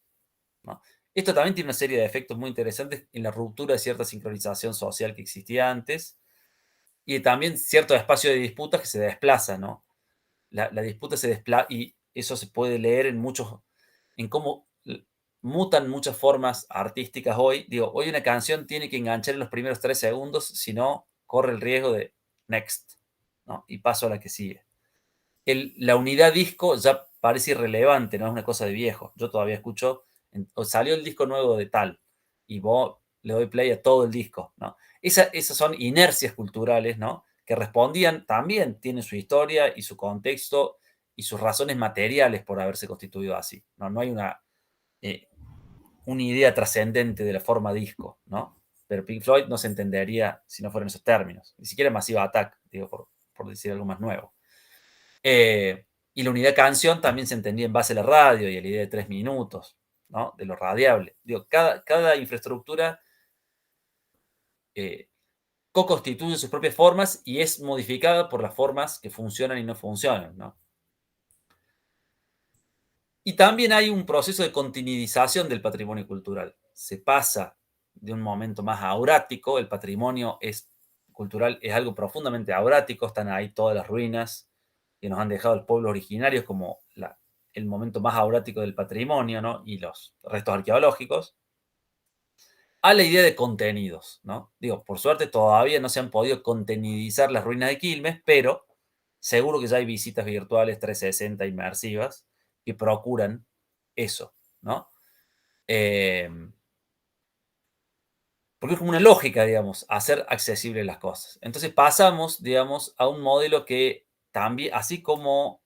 ¿no? Esto también tiene una serie de efectos muy interesantes en la ruptura de cierta sincronización social que existía antes y también cierto espacio de disputas que se desplaza, ¿no? La disputa se desplaza y eso se puede leer en cómo mutan muchas formas artísticas hoy. Digo, hoy una canción tiene que enganchar en los primeros 3 segundos, si no, corre el riesgo de next, ¿no? Y paso a la que sigue. La unidad disco ya parece irrelevante, no es una cosa de viejo. Yo todavía escucho, salió el disco nuevo de tal, y vos le doy play a todo el disco, ¿no? Esas son inercias culturales, ¿no? Que respondían, también tienen su historia y su contexto y sus razones materiales por haberse constituido así, ¿no? No hay una idea trascendente de la forma disco, ¿no? Pero Pink Floyd no se entendería si no fueran esos términos, ni siquiera Massive Attack, digo, por decir algo más nuevo. Y la unidad canción también se entendía en base a la radio y a la idea de 3 minutos, ¿no? De lo radiable. Digo, cada infraestructura co-constituye sus propias formas y es modificada por las formas que funcionan y no funcionan, ¿no? Y también hay un proceso de continuidización del patrimonio cultural. Se pasa de un momento más aurático, el patrimonio cultural es algo profundamente aurático, están ahí todas las ruinas que nos han dejado el pueblo originario como el momento más aurático del patrimonio, ¿no? Y los restos arqueológicos, a la idea de contenidos, ¿no? Digo, por suerte todavía no se han podido contenidizar las ruinas de Quilmes, pero seguro que ya hay visitas virtuales 360 inmersivas que procuran eso, ¿no? Porque es como una lógica, digamos, hacer accesibles las cosas. Entonces pasamos, digamos, a un modelo que también, así como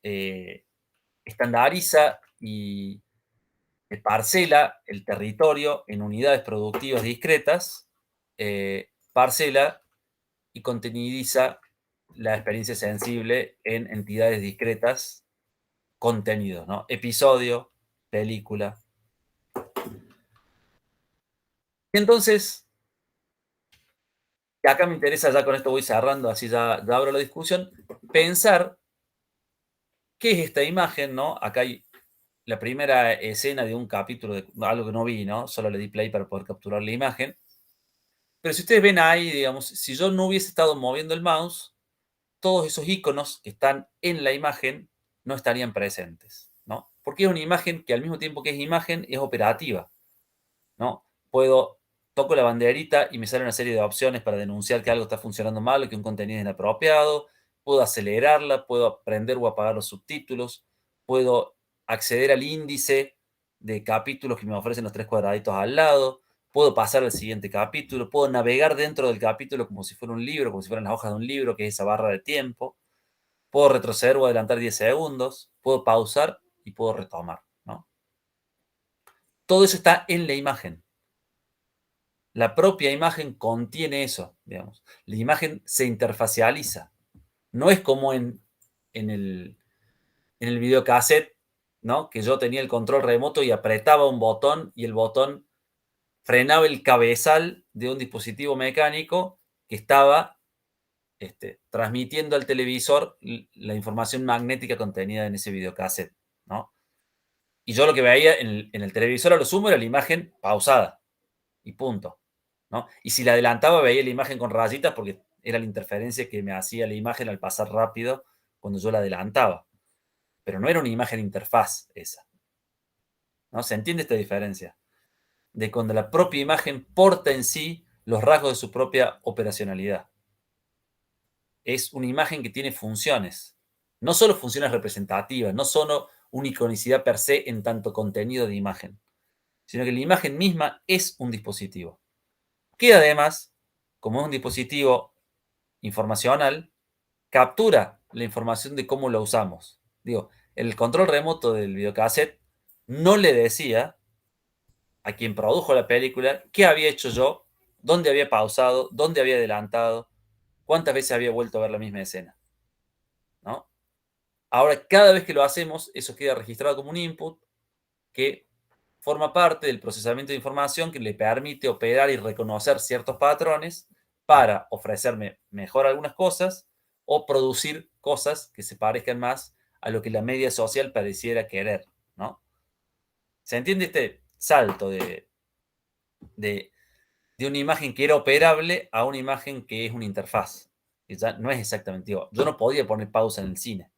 estandariza y parcela el territorio en unidades productivas discretas, parcela y contenidiza la experiencia sensible en entidades discretas, contenidos, ¿no? Episodio, película. Entonces, y acá me interesa, ya con esto voy cerrando, así ya abro la discusión, pensar qué es esta imagen, ¿no? Acá hay la primera escena de un capítulo de algo que no vi, ¿no? Solo le di play para poder capturar la imagen. Pero si ustedes ven ahí, digamos, si yo no hubiese estado moviendo el mouse, todos esos iconos que están en la imagen no estarían presentes, ¿no? Porque es una imagen que al mismo tiempo que es imagen, es operativa, ¿no? Toco la banderita y me sale una serie de opciones para denunciar que algo está funcionando mal o que un contenido es inapropiado. Puedo acelerarla, puedo aprender o apagar los subtítulos, puedo acceder al índice de capítulos que me ofrecen los 3 cuadraditos al lado, puedo pasar al siguiente capítulo, puedo navegar dentro del capítulo como si fuera un libro, como si fueran las hojas de un libro, que es esa barra de tiempo. Puedo retroceder o adelantar 10 segundos, puedo pausar y puedo retomar, ¿no? Todo eso está en la imagen. La propia imagen contiene eso, digamos. La imagen se interfacializa. No es como en el videocassette, ¿no? Que yo tenía el control remoto y apretaba un botón y el botón frenaba el cabezal de un dispositivo mecánico que estaba transmitiendo al televisor la información magnética contenida en ese videocassette, ¿no? Y yo lo que veía en el televisor a lo sumo era la imagen pausada y punto, ¿no? Y si la adelantaba veía la imagen con rayitas porque era la interferencia que me hacía la imagen al pasar rápido cuando yo la adelantaba. Pero no era una imagen interfaz esa, ¿no? ¿Se entiende esta diferencia? De cuando la propia imagen porta en sí los rasgos de su propia operacionalidad. Es una imagen que tiene funciones, no solo funciones representativas, no solo una iconicidad per se en tanto contenido de imagen, sino que la imagen misma es un dispositivo, que además, como es un dispositivo informacional, captura la información de cómo lo usamos. Digo, el control remoto del videocassette no le decía a quien produjo la película qué había hecho yo, dónde había pausado, dónde había adelantado, cuántas veces había vuelto a ver la misma escena, ¿no? Ahora, cada vez que lo hacemos, eso queda registrado como un input que forma parte del procesamiento de información que le permite operar y reconocer ciertos patrones para ofrecerme mejor algunas cosas o producir cosas que se parezcan más a lo que la media social pareciera querer, ¿no? ¿Se entiende este salto de, de una imagen que era operable a una imagen que es una interfaz? Que ya no es exactamente igual. Yo no podía poner pausa en el cine,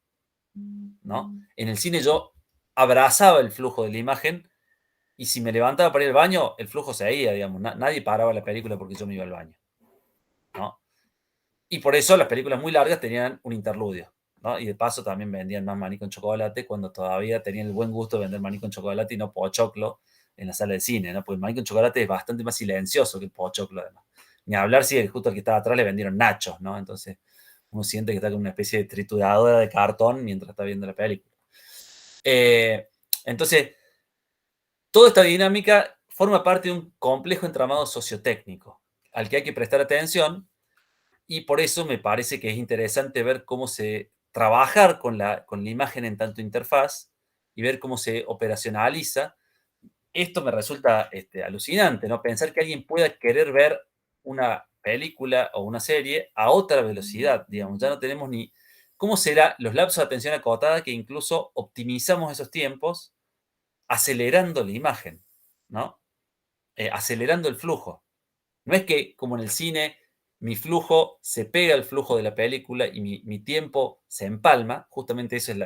¿no? En el cine yo abrazaba el flujo de la imagen y si me levantaba para ir al baño, el flujo seguía, digamos. Nadie paraba la película porque yo me iba al baño, ¿no? Y por eso las películas muy largas tenían un interludio, ¿no? Y de paso también vendían más maní con chocolate cuando todavía tenían el buen gusto de vender maní con chocolate y no pochoclo en la sala de cine, ¿no? Porque el maní con chocolate es bastante más silencioso que el pochoclo, además. Ni hablar si justo al que estaba atrás le vendieron nachos, ¿no? Entonces uno siente que está con una especie de trituradora de cartón mientras está viendo la película. Entonces, toda esta dinámica forma parte de un complejo entramado sociotécnico al que hay que prestar atención y por eso me parece que es interesante ver cómo se trabajar con la imagen en tanto interfaz y ver cómo se operacionaliza. Esto me resulta alucinante, ¿no? Pensar que alguien pueda querer ver una película o una serie a otra velocidad, digamos, ya no tenemos ni... ¿Cómo será los lapsos de atención acotada que incluso optimizamos esos tiempos acelerando la imagen, ¿no? Acelerando el flujo. No es que, como en el cine, mi flujo se pega al flujo de la película y mi tiempo se empalma. Justamente eso es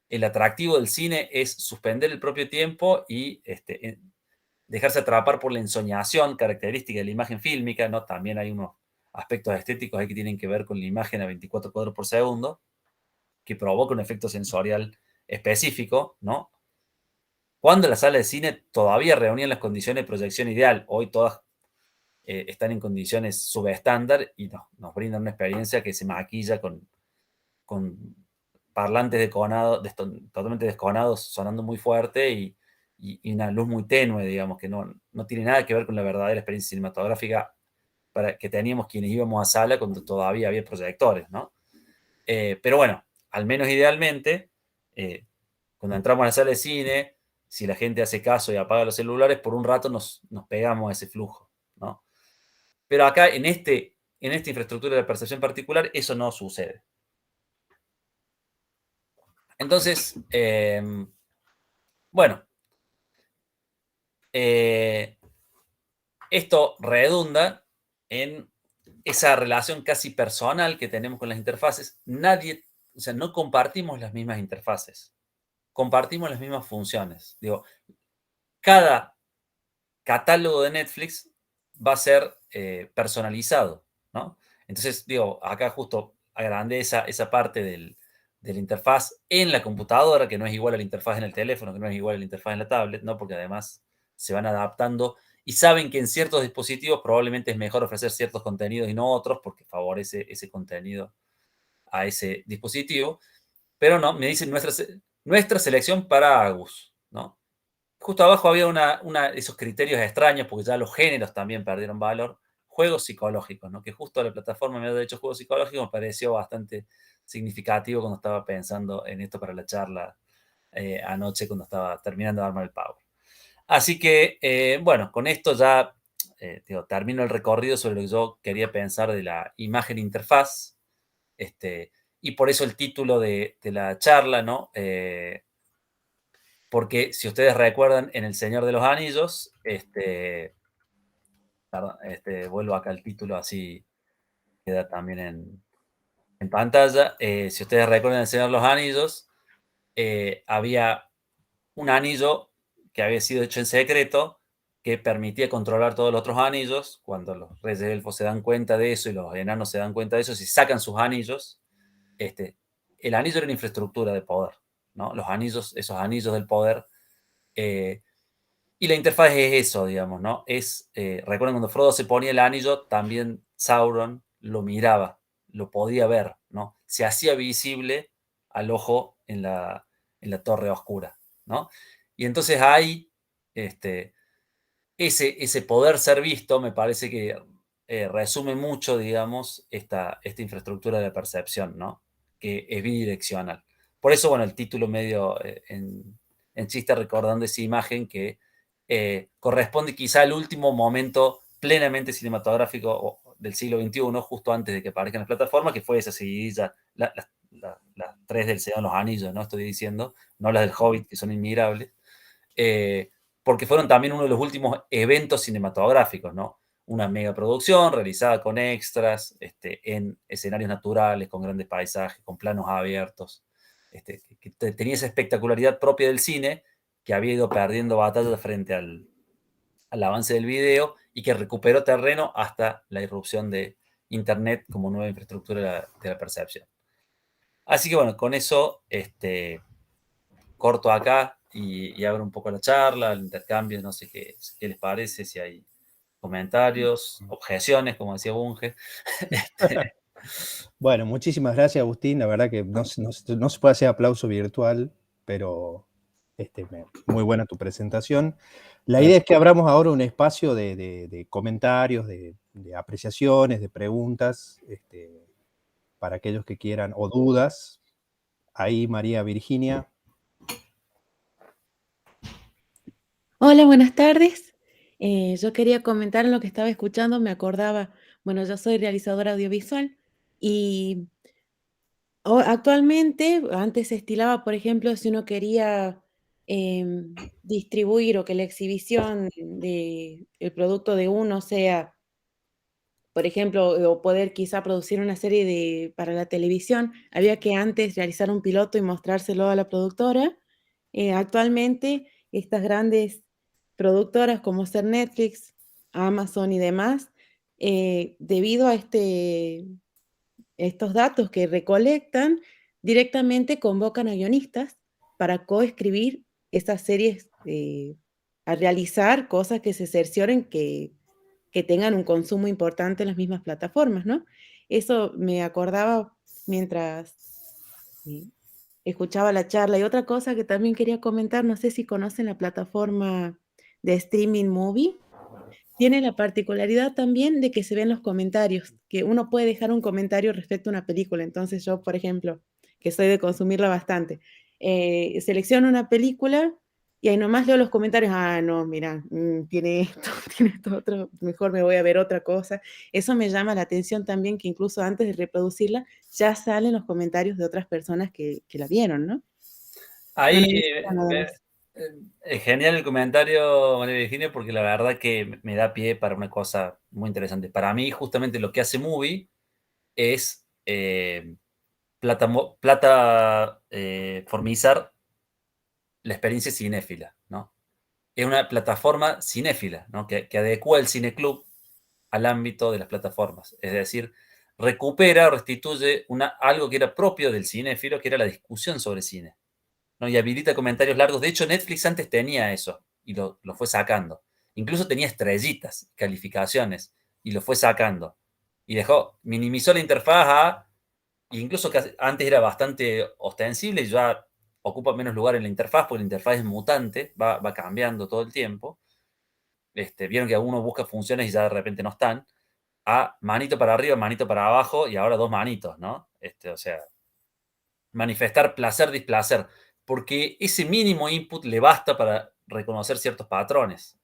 el atractivo del cine, es suspender el propio tiempo y dejarse atrapar por la ensoñación característica de la imagen fílmica, ¿no? También hay aspectos estéticos ahí que tienen que ver con la imagen a 24 cuadros por segundo, que provoca un efecto sensorial específico, ¿no? Cuando las salas de cine todavía reunían las condiciones de proyección ideal, hoy todas están en condiciones subestándar y nos brindan una experiencia que se maquilla con parlantes totalmente desconados sonando muy fuerte y una luz muy tenue, digamos, que no tiene nada que ver con la verdadera experiencia cinematográfica que teníamos quienes íbamos a sala cuando todavía había proyectores, ¿no? Pero bueno, al menos idealmente, cuando entramos a la sala de cine, si la gente hace caso y apaga los celulares, por un rato nos pegamos a ese flujo, ¿no? Pero acá, en esta infraestructura de percepción particular, eso no sucede. Entonces, bueno, esto redunda en esa relación casi personal que tenemos con las interfaces. O sea, no compartimos las mismas interfaces, compartimos las mismas funciones. Digo, cada catálogo de Netflix va a ser personalizado, ¿no? Entonces, digo, acá justo agrandé esa parte de la interfaz en la computadora, que no es igual a la interfaz en el teléfono, que no es igual a la interfaz en la tablet, ¿no? Porque además se van adaptando y saben que en ciertos dispositivos probablemente es mejor ofrecer ciertos contenidos y no otros porque favorece ese contenido a ese dispositivo. Pero no, me dicen nuestra selección para Agus, ¿no? Justo abajo había esos criterios extraños, porque ya los géneros también perdieron valor. Juegos psicológicos, ¿no? Que justo la plataforma me ha hecho juegos psicológicos, me pareció bastante significativo cuando estaba pensando en esto para la charla anoche, cuando estaba terminando de armar el Power. Así que, bueno, con esto ya termino el recorrido sobre lo que yo quería pensar de la imagen interfaz. Y por eso el título de la charla, ¿no? Porque si ustedes recuerdan, en El Señor de los Anillos, perdón, vuelvo acá al título, así queda también en pantalla. Si ustedes recuerdan El Señor de los Anillos, había un anillo que había sido hecho en secreto que permitía controlar todos los otros anillos. Cuando los reyes elfos se dan cuenta de eso y los enanos se dan cuenta de eso, si sacan sus anillos, el anillo era una infraestructura de poder, ¿no? Los anillos, esos anillos del poder. Y la interfaz es eso, digamos, ¿no? Recuerden cuando Frodo se ponía el anillo, también Sauron lo miraba, lo podía ver, ¿no? Se hacía visible al ojo en la torre oscura, ¿no? Y entonces ahí, ese poder ser visto me parece que resume mucho, digamos, esta infraestructura de percepción, ¿no? Que es bidireccional. Por eso, bueno, el título medio en chiste recordando esa imagen que corresponde quizá al último momento plenamente cinematográfico del siglo XXI, justo antes de que aparezcan las plataformas, que fue esa seguidilla, las tres del Señor de los Anillos, ¿no? Estoy diciendo, no las del Hobbit, que son inmigrables. Porque fueron también uno de los últimos eventos cinematográficos, ¿no? Una megaproducción realizada con extras, en escenarios naturales, con grandes paisajes, con planos abiertos, que tenía esa espectacularidad propia del cine, que había ido perdiendo batalla frente al avance del video y que recuperó terreno hasta la irrupción de Internet como nueva infraestructura de la percepción. Así que bueno, con eso corto acá y abro un poco la charla, el intercambio, no sé qué les parece, si hay comentarios, objeciones, como decía Bunge. Bueno, muchísimas gracias, Agustín. La verdad que no se puede hacer aplauso virtual, pero muy buena tu presentación. La idea es que abramos ahora un espacio de comentarios, de apreciaciones, de preguntas, para aquellos que quieran, o dudas. Ahí, María Virginia. Hola, buenas tardes. Yo quería comentar lo que estaba escuchando, me acordaba, bueno, yo soy realizadora audiovisual y actualmente, antes se estilaba, por ejemplo, si uno quería distribuir o que la exhibición del producto de uno sea, por ejemplo, o poder quizá producir una serie para la televisión, había que antes realizar un piloto y mostrárselo a la productora. Actualmente, estas grandes productoras como ser Netflix, Amazon y demás, debido a estos datos que recolectan, directamente convocan a guionistas para coescribir estas series, a realizar cosas que se cercioren que tengan un consumo importante en las mismas plataformas, ¿no? Eso me acordaba mientras escuchaba la charla. Y otra cosa que también quería comentar, no sé si conocen la plataforma de streaming Movie. Tiene la particularidad también de que se ven los comentarios, que uno puede dejar un comentario respecto a una película. Entonces yo, por ejemplo, que soy de consumirla bastante, selecciono una película y ahí nomás leo los comentarios, no, mira, tiene esto, tiene esto otro, mejor me voy a ver otra cosa. Eso me llama la atención también, que incluso antes de reproducirla ya salen los comentarios de otras personas que la vieron, ¿no? Ahí Bueno, y eso era nada más. es genial el comentario, María Virginia, porque la verdad que me da pie para una cosa muy interesante. Para mí, justamente lo que hace Movie es plataformizar la experiencia cinéfila, ¿no? Es una plataforma cinéfila, ¿no? Que adecua el cineclub al ámbito de las plataformas. Es decir, recupera o restituye algo que era propio del cinéfilo, que era la discusión sobre cine, ¿no? Y habilita comentarios largos. De hecho, Netflix antes tenía eso y lo fue sacando. Incluso tenía estrellitas, calificaciones, y lo fue sacando. Y minimizó la interfaz incluso que antes era bastante ostensible y ya ocupa menos lugar en la interfaz, porque la interfaz es mutante, va cambiando todo el tiempo. Vieron que uno busca funciones y ya de repente no están. A manito para arriba, manito para abajo y ahora dos manitos, ¿no? O sea, manifestar placer, displacer, porque ese mínimo input le basta para reconocer ciertos patrones.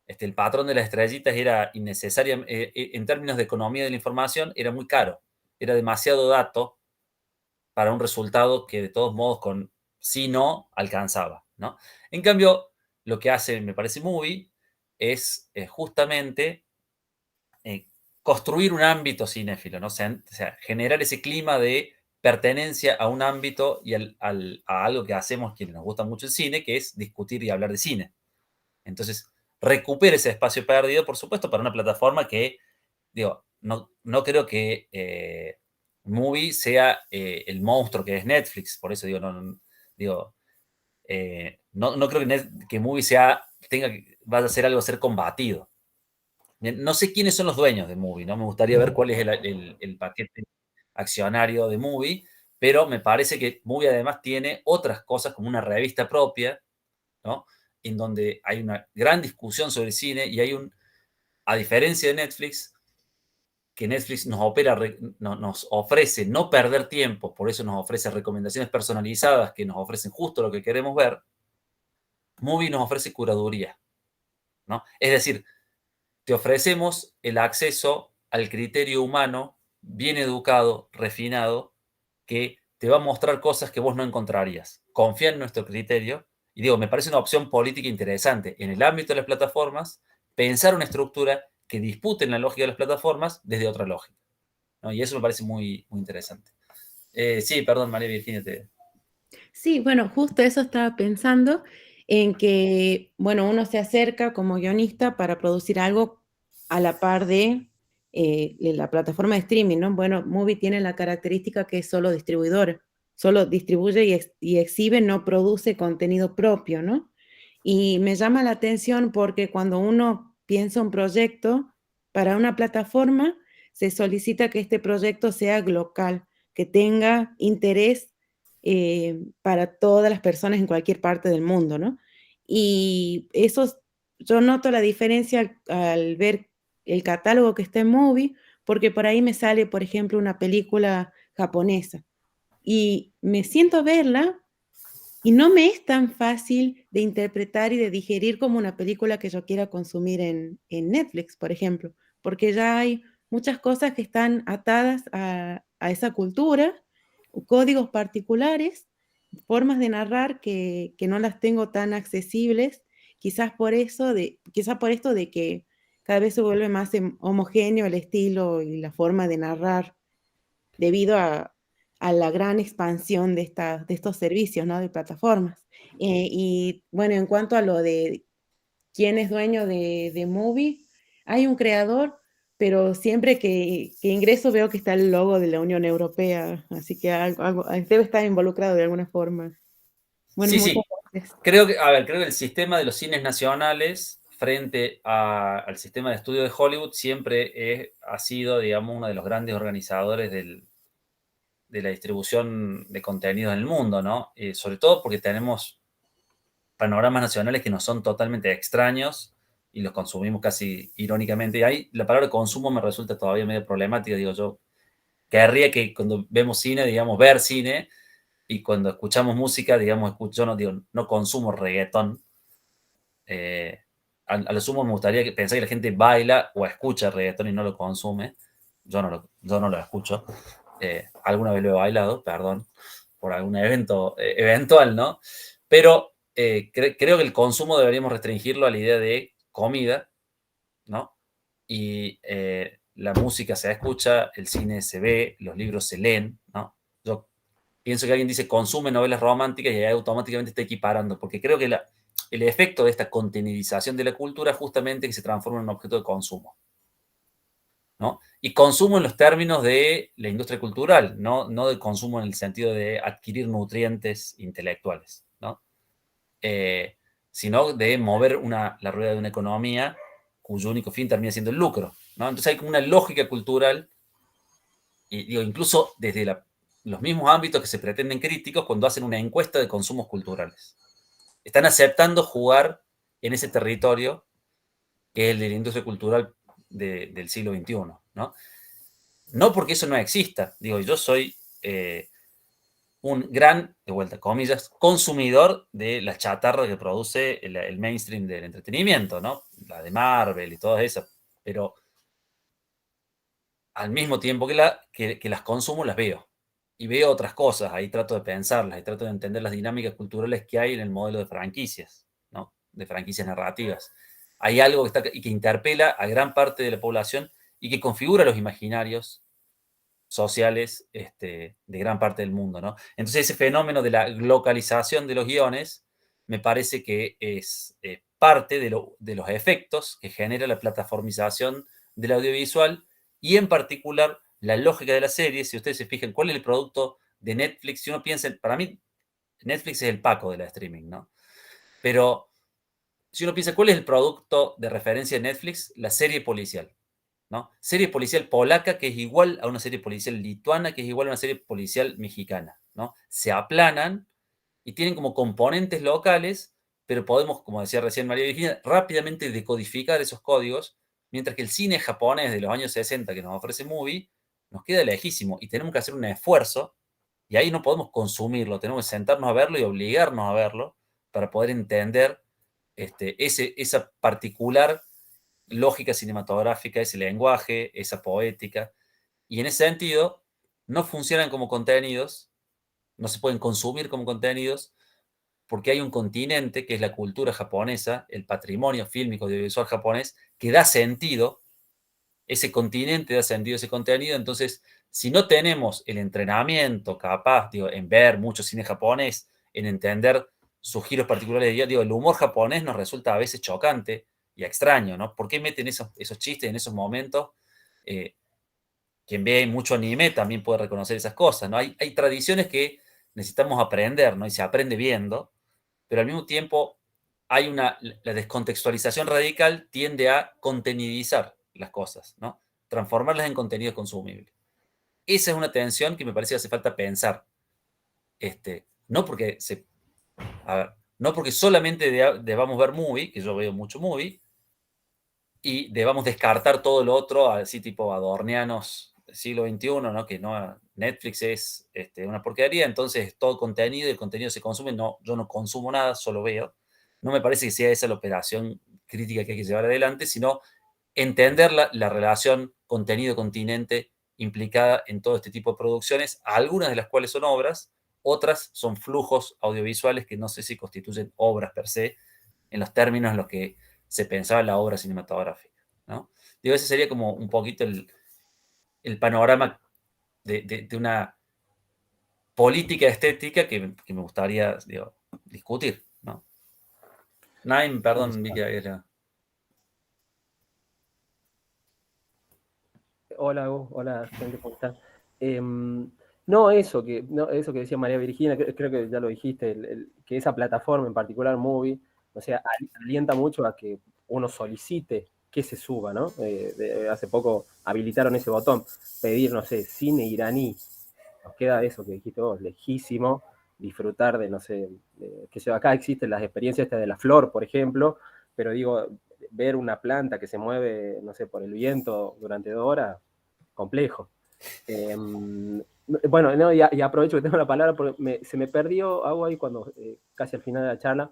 El patrón de las estrellitas era innecesario, en términos de economía de la información, era muy caro. Era demasiado dato para un resultado que de todos modos con sí no alcanzaba, ¿no? En cambio, lo que hace, me parece, Movie es justamente construir un ámbito cinéfilo, ¿no? O sea, generar ese clima de pertenencia a un ámbito y a algo que hacemos quienes nos gusta mucho el cine, que es discutir y hablar de cine. Entonces, recupera ese espacio perdido, por supuesto, para una plataforma que, digo, no creo que Movie sea el monstruo que es Netflix, por eso digo, no creo que Movie vaya a ser algo a ser combatido. No sé quiénes son los dueños de Movie, ¿no? Me gustaría ver cuál es el paquete accionario de Movie, pero me parece que Movie además tiene otras cosas como una revista propia, ¿no? En donde hay una gran discusión sobre cine y a diferencia de Netflix, que Netflix nos ofrece no perder tiempo, por eso nos ofrece recomendaciones personalizadas que nos ofrecen justo lo que queremos ver, Movie nos ofrece curaduría, ¿no? Es decir, te ofrecemos el acceso al criterio humano, bien educado, refinado, que te va a mostrar cosas que vos no encontrarías. Confía en nuestro criterio. Y digo, me parece una opción política interesante en el ámbito de las plataformas, pensar una estructura que dispute en la lógica de las plataformas desde otra lógica, ¿no? Y eso me parece muy, muy interesante. Sí, perdón, María Virginia. Sí, bueno, justo eso estaba pensando, en que, bueno, uno se acerca como guionista para producir algo a la par de la plataforma de streaming, ¿no? Bueno, Movie tiene la característica que es solo distribuidora, solo distribuye y exhibe, no produce contenido propio, ¿no? Y me llama la atención porque cuando uno piensa un proyecto para una plataforma, se solicita que este proyecto sea local, que tenga interés para todas las personas en cualquier parte del mundo, ¿no? Y eso, yo noto la diferencia al ver el catálogo que está en Movie, porque por ahí me sale, por ejemplo, una película japonesa y me siento a verla y no me es tan fácil de interpretar y de digerir como una película que yo quiera consumir en Netflix, por ejemplo, porque ya hay muchas cosas que están atadas a esa cultura, códigos particulares, formas de narrar que no las tengo tan accesibles, quizás por esto de que cada vez se vuelve más homogéneo el estilo y la forma de narrar debido a la gran expansión de estos servicios, ¿no? De plataformas. Y bueno, en cuanto a lo de quién es dueño de Movie, hay un creador pero siempre que ingreso veo que está el logo de la Unión Europea, así que debe estar involucrado de alguna forma. Bueno, Sí, muchas sí. gracias. Creo que el sistema de los cines nacionales frente al sistema de estudio de Hollywood siempre ha sido, digamos, uno de los grandes organizadores de la distribución de contenidos en el mundo, ¿no? Sobre todo porque tenemos panoramas nacionales que nos son totalmente extraños y los consumimos casi irónicamente. Y ahí la palabra consumo me resulta todavía medio problemática. Digo, yo querría que cuando vemos cine, digamos, ver cine, y cuando escuchamos música, digamos, yo no, digo, no consumo reggaetón. A lo sumo me gustaría pensar que la gente baila o escucha reggaetón y no lo consume. Yo no lo escucho. Alguna vez lo he bailado, perdón, por algún evento eventual, ¿no? Pero creo que el consumo deberíamos restringirlo a la idea de comida, ¿no? Y la música se escucha, el cine se ve, los libros se leen, ¿no? Yo pienso que alguien dice consume novelas románticas y ahí automáticamente está equiparando, porque creo que el efecto de esta contenidización de la cultura es justamente que se transforma en un objeto de consumo, ¿no? Y consumo en los términos de la industria cultural, no de consumo en el sentido de adquirir nutrientes intelectuales, ¿no? Eh, sino de mover la rueda de una economía cuyo único fin termina siendo el lucro, ¿no? Entonces hay como una lógica cultural, y digo, incluso desde los mismos ámbitos que se pretenden críticos cuando hacen una encuesta de consumos culturales. Están aceptando jugar en ese territorio que es el de la industria cultural del siglo XXI, ¿no? No porque eso no exista, digo, yo soy un gran, de vuelta, comillas, consumidor de la chatarra que produce el mainstream del entretenimiento, ¿no? La de Marvel y todas esas, pero al mismo tiempo que las consumo, las veo. Y veo otras cosas, ahí trato de pensarlas, y trato de entender las dinámicas culturales que hay en el modelo de franquicias, ¿no? De franquicias narrativas. Hay algo que interpela a gran parte de la población y que configura los imaginarios sociales de gran parte del mundo, ¿no? Entonces ese fenómeno de la localización de los guiones me parece que es parte de los efectos que genera la plataformización del audiovisual y en particular la lógica de la serie. Si ustedes se fijan, ¿cuál es el producto de Netflix? Si uno piensa, para mí Netflix es el Paco de la streaming, ¿no? Pero si uno piensa, ¿cuál es el producto de referencia de Netflix? La serie policial, ¿no? Serie policial polaca que es igual a una serie policial lituana, que es igual a una serie policial mexicana, ¿no? Se aplanan y tienen como componentes locales, pero podemos, como decía recién María Virginia, rápidamente decodificar esos códigos, mientras que el cine japonés de los años 60 que nos ofrece Movie nos queda lejísimo y tenemos que hacer un esfuerzo y ahí no podemos consumirlo, tenemos que sentarnos a verlo y obligarnos a verlo para poder entender esa particular lógica cinematográfica, ese lenguaje, esa poética. Y en ese sentido, no funcionan como contenidos, no se pueden consumir como contenidos, porque hay un continente que es la cultura japonesa, el patrimonio fílmico audiovisual japonés, que da sentido, ese continente da sentido a ese contenido. Entonces, si no tenemos el entrenamiento capaz, digo, en ver mucho cine japonés, en entender sus giros particulares de día, digo, el humor japonés nos resulta a veces chocante y extraño, ¿no? ¿Por qué meten esos chistes en esos momentos? Eh, Quien ve mucho anime también puede reconocer esas cosas, ¿no? Hay tradiciones que necesitamos aprender, ¿no? Y se aprende viendo, pero al mismo tiempo la descontextualización radical tiende a contenidizar las cosas, ¿no? Transformarlas en contenido consumible. Esa es una tensión que me parece que hace falta pensar. No porque a ver, no porque solamente debamos ver movie, que yo veo mucho movie, y debamos descartar todo lo otro, así tipo adornianos del siglo XXI, ¿no? Que no, Netflix es una porquería, entonces todo contenido, y el contenido se consume, no, yo no consumo nada, solo veo. No me parece que sea esa la operación crítica que hay que llevar adelante, sino entender la relación contenido-continente implicada en todo este tipo de producciones, algunas de las cuales son obras, otras son flujos audiovisuales que no sé si constituyen obras per se, en los términos en los que se pensaba la obra cinematográfica, ¿no? Digo, ese sería como un poquito el panorama de una política estética que me gustaría, digo, discutir, ¿no? Naim, perdón, vi que era... Hola, Gus, hola, gente, ¿cómo están? No, eso que decía María Virginia, creo que ya lo dijiste, que esa plataforma en particular, Movie, o sea, alienta mucho a que uno solicite que se suba, ¿no? Hace poco habilitaron ese botón, pedir, no sé, cine iraní. Nos queda eso que dijiste vos, lejísimo, disfrutar de, no sé, que sé, acá existen las experiencias estas de la flor, por ejemplo, pero digo, ver una planta que se mueve, no sé, por el viento durante 2 horas, complejo. Bueno, no, y aprovecho que tengo la palabra porque se me perdió algo ahí cuando, casi al final de la charla,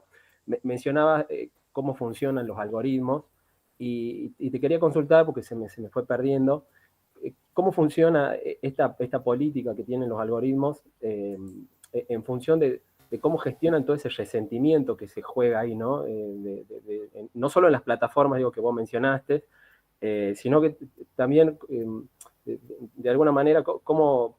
mencionaba cómo funcionan los algoritmos y te quería consultar porque se me fue perdiendo. ¿Cómo funciona esta política que tienen los algoritmos en función de cómo gestionan todo ese resentimiento que se juega ahí, ¿no? No solo en las plataformas, digo, que vos mencionaste, sino que también, de alguna manera, cómo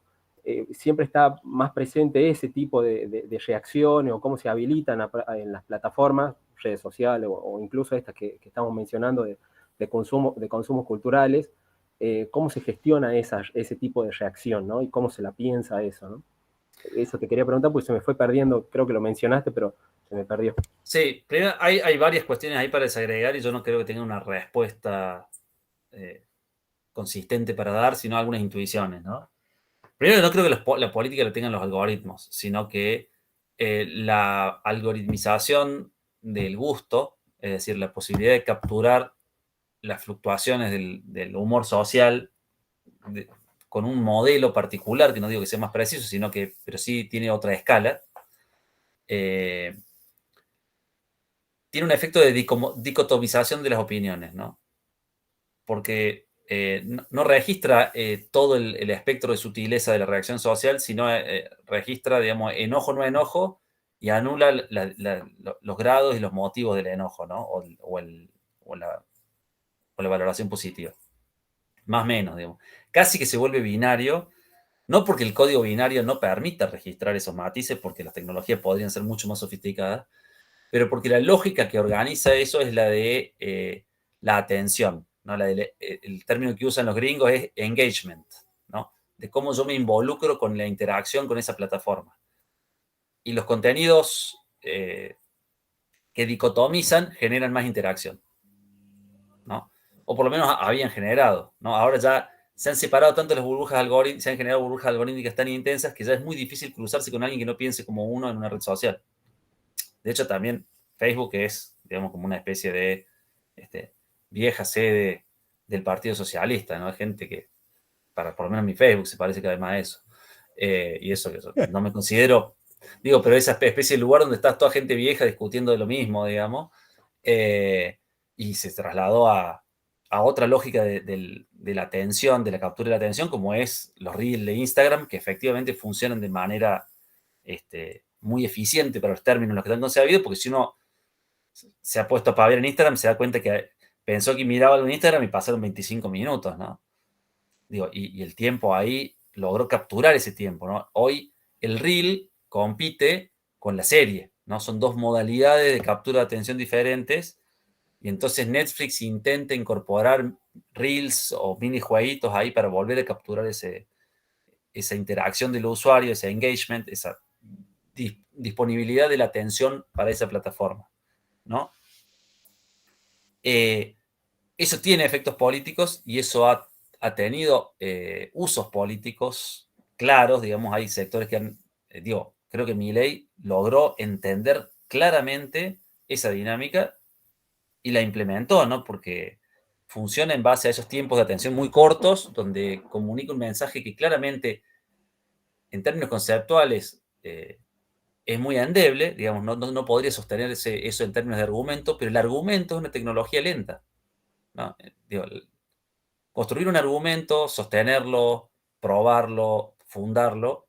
siempre está más presente ese tipo de reacciones o cómo se habilitan en las plataformas, redes sociales o incluso estas que estamos mencionando de consumos culturales, cómo se gestiona ese tipo de reacción, ¿no? Y cómo se la piensa eso, ¿no? Eso te quería preguntar porque se me fue perdiendo, creo que lo mencionaste, pero se me perdió. Sí, primero hay varias cuestiones ahí para desagregar y yo no creo que tenga una respuesta consistente para dar, sino algunas intuiciones, ¿no? Primero, no creo que la política la tengan los algoritmos, sino que la algoritmización del gusto, es decir, la posibilidad de capturar las fluctuaciones del humor social con un modelo particular, que no digo que sea más preciso, sino que, pero sí tiene otra escala, tiene un efecto de dicotomización de las opiniones, ¿no? Porque no registra todo el espectro de sutileza de la reacción social, sino registra, digamos, enojo, no enojo, y anula los grados y los motivos del enojo, ¿no? O la valoración positiva. Más o menos, digamos. Casi que se vuelve binario, no porque el código binario no permita registrar esos matices, porque las tecnologías podrían ser mucho más sofisticadas, pero porque la lógica que organiza eso es la de la atención, ¿no? El término que usan los gringos es engagement, ¿no? De cómo yo me involucro con la interacción con esa plataforma. Y los contenidos que dicotomizan generan más interacción, ¿no? O por lo menos habían generado, ¿no? Ahora ya se han separado tanto las burbujas algorítmicas, se han generado burbujas algorítmicas tan intensas que ya es muy difícil cruzarse con alguien que no piense como uno en una red social. De hecho, también Facebook es, digamos, como una especie de vieja sede del Partido Socialista, ¿no? Hay gente que, por lo menos mi Facebook se parece cada vez más a eso. Y eso no me considero, digo, pero esa especie de lugar donde está toda gente vieja discutiendo de lo mismo, digamos, y se trasladó a otra lógica de la atención, de la captura de la atención, como es los reels de Instagram, que efectivamente funcionan de manera muy eficiente para los términos en los que están concebidos, porque si uno se ha puesto para ver en Instagram, se da cuenta que pensó que miraba algo en Instagram y pasaron 25 minutos, ¿no? Digo, y el tiempo ahí logró capturar ese tiempo, ¿no? Hoy el reel compite con la serie, ¿no? Son dos modalidades de captura de atención diferentes, y entonces Netflix intenta incorporar reels o mini jueguitos ahí para volver a capturar esa interacción del usuario, ese engagement, esa disponibilidad de la atención para esa plataforma, ¿no? Eso tiene efectos políticos y eso ha tenido usos políticos claros, digamos, hay sectores que han, creo que Milei logró entender claramente esa dinámica y la implementó, ¿no? Porque funciona en base a esos tiempos de atención muy cortos, donde comunica un mensaje que claramente, en términos conceptuales, es muy endeble, digamos, no podría sostenerse eso en términos de argumento, pero el argumento es una tecnología lenta, ¿no? Construir un argumento, sostenerlo, probarlo, fundarlo,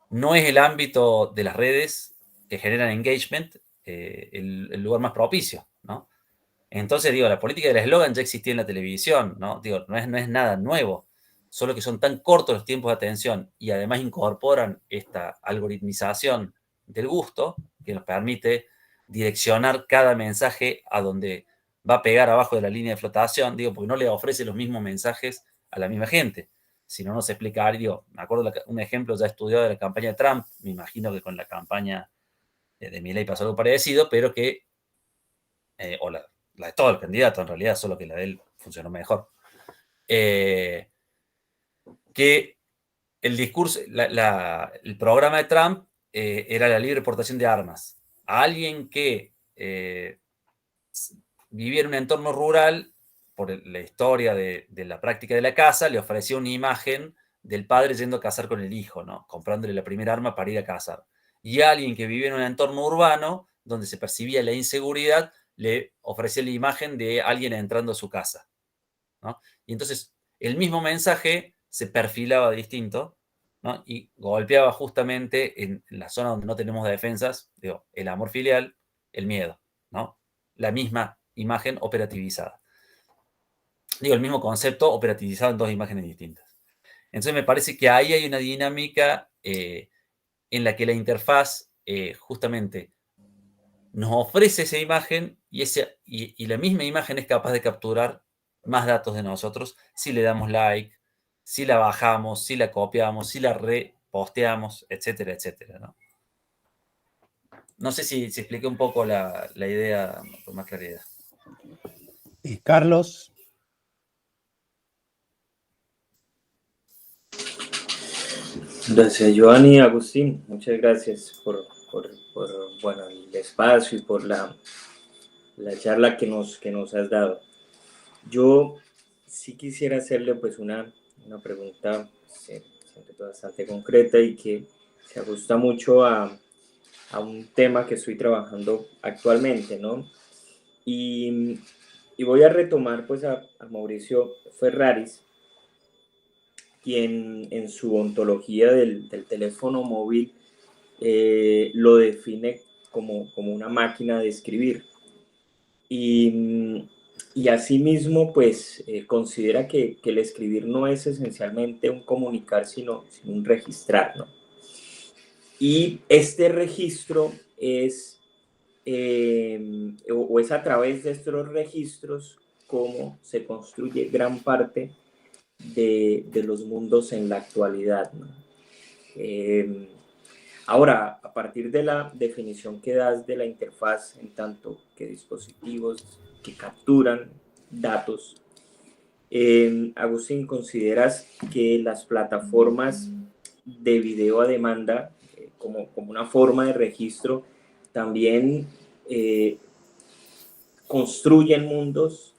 no es el ámbito de las redes que generan engagement el lugar más propicio, ¿no? Entonces, la política del eslogan ya existía en la televisión, ¿no? No es nada nuevo, solo que son tan cortos los tiempos de atención y además incorporan esta algoritmización del gusto que nos permite direccionar cada mensaje a donde va a pegar abajo de la línea de flotación, digo, porque no le ofrece los mismos mensajes a la misma gente. Si no, no se explica, digo, me acuerdo un ejemplo ya estudiado de la campaña de Trump, me imagino que con la campaña de Milei pasó algo parecido, pero que, o la de todo el candidato en realidad, solo que la de él funcionó mejor. Que el discurso, el programa de Trump era la libre portación de armas. A alguien que vivía en un entorno rural, por la historia de la práctica de la caza, le ofreció una imagen del padre yendo a cazar con el hijo, ¿no? Comprándole la primera arma para ir a cazar. Y a alguien que vivía en un entorno urbano, donde se percibía la inseguridad, le ofrecía la imagen de alguien entrando a su casa, ¿no? Y entonces el mismo mensaje se perfilaba distinto, ¿no? Y golpeaba justamente en la zona donde no tenemos defensas, digo, el amor filial, el miedo, ¿no? La misma imagen operativizada. Digo, el mismo concepto operativizado en dos imágenes distintas. Entonces me parece que ahí hay una dinámica en la que la interfaz justamente nos ofrece esa imagen y la misma imagen es capaz de capturar más datos de nosotros si le damos like, si la bajamos, si la copiamos, si la reposteamos, etcétera, etcétera, ¿no? No sé si expliqué un poco la idea con más claridad. Carlos. Gracias, Giovanni, Agustín. Muchas gracias por bueno, el espacio y por la charla que nos has dado. Yo sí quisiera hacerle pues una pregunta bastante concreta y que se ajusta mucho a un tema que estoy trabajando actualmente, ¿no? Y voy a retomar pues a Mauricio Ferraris, quien en su ontología del teléfono móvil lo define como una máquina de escribir. Y asimismo, pues, considera que el escribir no es esencialmente un comunicar, sino un registrar, ¿no? Y este registro es, o es a través de estos registros cómo se construye gran parte de los mundos en la actualidad, ¿no? Ahora, a partir de la definición que das de la interfaz en tanto que dispositivos que capturan datos, Agustín, ¿consideras que las plataformas de video a demanda, como una forma de registro, también construyen mundos?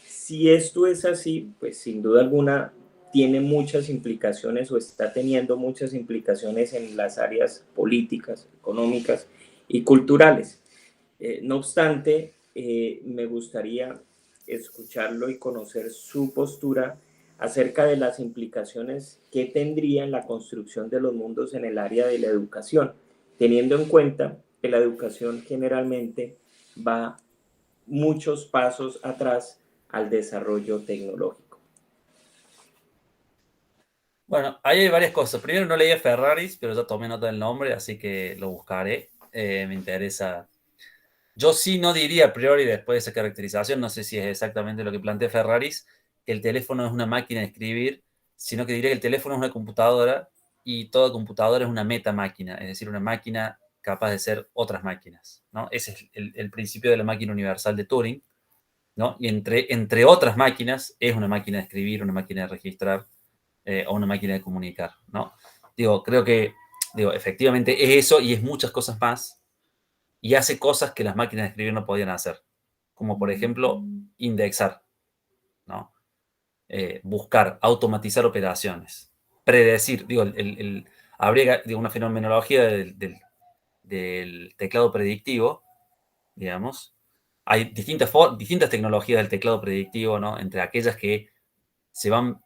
Si esto es así, pues sin duda alguna tiene muchas implicaciones o está teniendo muchas implicaciones en las áreas políticas, económicas y culturales. No obstante, me gustaría escucharlo y conocer su postura acerca de las implicaciones que tendría en la construcción de los mundos en el área de la educación, teniendo en cuenta que la educación generalmente va muchos pasos atrás al desarrollo tecnológico. Bueno, ahí hay varias cosas. Primero, no leí a Ferraris, pero ya tomé nota del nombre, así que lo buscaré. Me interesa. Yo sí no diría a priori, después de esa caracterización, no sé si es exactamente lo que plantea Ferraris, que el teléfono es una máquina de escribir, sino que diría que el teléfono es una computadora y toda computadora es una metamáquina, es decir, una máquina capaz de ser otras máquinas, ¿no? Ese es el principio de la máquina universal de Turing, ¿no? Y entre otras máquinas es una máquina de escribir, una máquina de registrar o una máquina de comunicar, ¿no? Creo que efectivamente es eso y es muchas cosas más y hace cosas que las máquinas de escribir no podían hacer, como por ejemplo indexar, ¿no? Buscar, automatizar operaciones, predecir, habría una fenomenología del teclado predictivo, digamos. Hay distintas tecnologías del teclado predictivo, ¿no? Entre aquellas que se van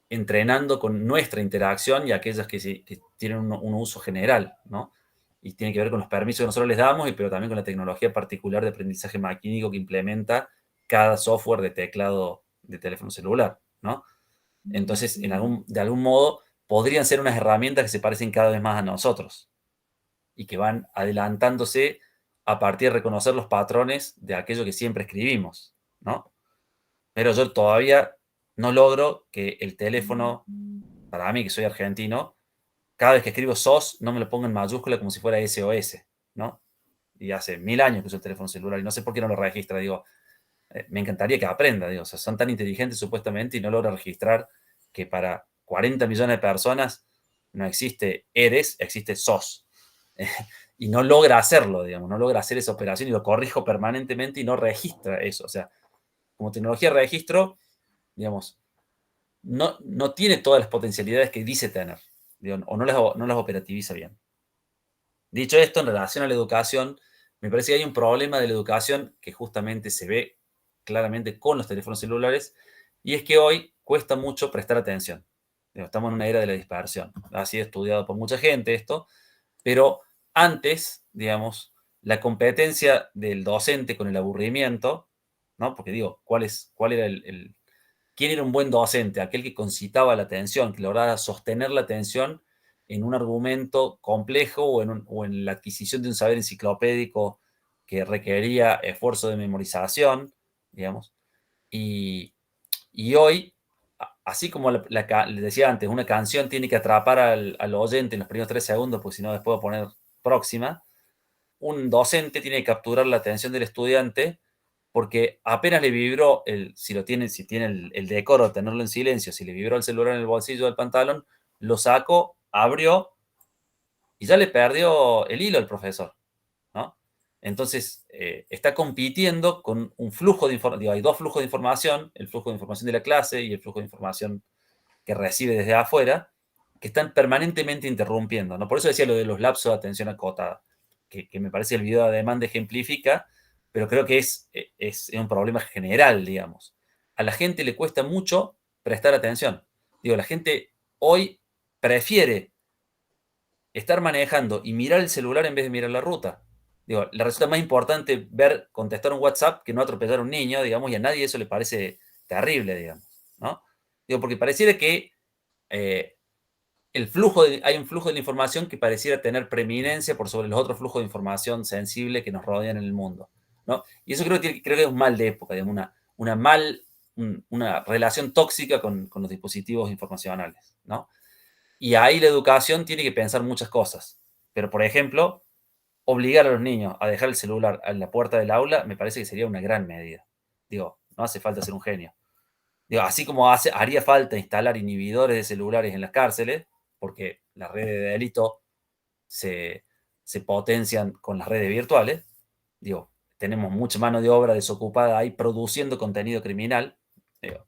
entrenando con nuestra interacción y aquellas que tienen un uso general, ¿no? Y tiene que ver con los permisos que nosotros les damos, pero también con la tecnología particular de aprendizaje maquínico que implementa cada software de teclado de teléfono celular, ¿no? Entonces, de algún modo, podrían ser unas herramientas que se parecen cada vez más a nosotros y que van adelantándose a partir de reconocer los patrones de aquello que siempre escribimos, ¿no? Pero yo todavía no logro que el teléfono, para mí que soy argentino, cada vez que escribo SOS no me lo ponga en mayúscula como si fuera SOS, ¿no? Y hace 1000 años que uso el teléfono celular y no sé por qué no lo registra, digo, me encantaría que aprenda, digo, o sea, son tan inteligentes supuestamente y no logra registrar que para 40 millones de personas no existe eres, existe sos. Y no logra hacerlo, digamos, no logra hacer esa operación y lo corrijo permanentemente y no registra eso. O sea, como tecnología de registro, digamos, no tiene todas las potencialidades que dice tener, digamos, o no las operativiza bien. Dicho esto, en relación a la educación, me parece que hay un problema de la educación que justamente se ve claramente con los teléfonos celulares, y es que hoy cuesta mucho prestar atención. Estamos en una era de la dispersión. Ha sido estudiado por mucha gente esto, pero antes, digamos, la competencia del docente con el aburrimiento, ¿no? Porque digo, ¿cuál era quién era un buen docente? Aquel que concitaba la atención, que lograba sostener la atención en un argumento complejo o en la adquisición de un saber enciclopédico que requería esfuerzo de memorización, digamos. Y hoy, así como les decía antes, una canción tiene que atrapar al oyente en los primeros 3 segundos, porque si no después va a poner próxima, un docente tiene que capturar la atención del estudiante porque apenas le vibró, si tiene el decoro de tenerlo en silencio, si le vibró el celular en el bolsillo del pantalón, lo sacó, abrió y ya le perdió el hilo al profesor, ¿no? Entonces, está compitiendo con un flujo de información, hay 2 flujos de información, el flujo de información de la clase y el flujo de información que recibe desde afuera, que están permanentemente interrumpiendo, ¿no? Por eso decía lo de los lapsos de atención acotada, que me parece el video de demanda ejemplifica, pero creo que es un problema general, digamos. A la gente le cuesta mucho prestar atención. Digo, la gente hoy prefiere estar manejando y mirar el celular en vez de mirar la ruta. Digo, le resulta más importante contestar un WhatsApp que no atropellar a un niño, digamos, y a nadie eso le parece terrible, digamos, ¿no? Digo, porque pareciera que hay un flujo de información que pareciera tener preeminencia por sobre los otros flujos de información sensible que nos rodean en el mundo, ¿no? Y eso creo que es un mal de época, digamos, una relación tóxica con los dispositivos informacionales, ¿no? Y ahí la educación tiene que pensar muchas cosas. Pero, por ejemplo, obligar a los niños a dejar el celular en la puerta del aula me parece que sería una gran medida. Digo, no hace falta ser un genio. Digo, así como haría falta instalar inhibidores de celulares en las cárceles, porque las redes de delito se potencian con las redes virtuales. Digo, tenemos mucha mano de obra desocupada ahí produciendo contenido criminal. Digo,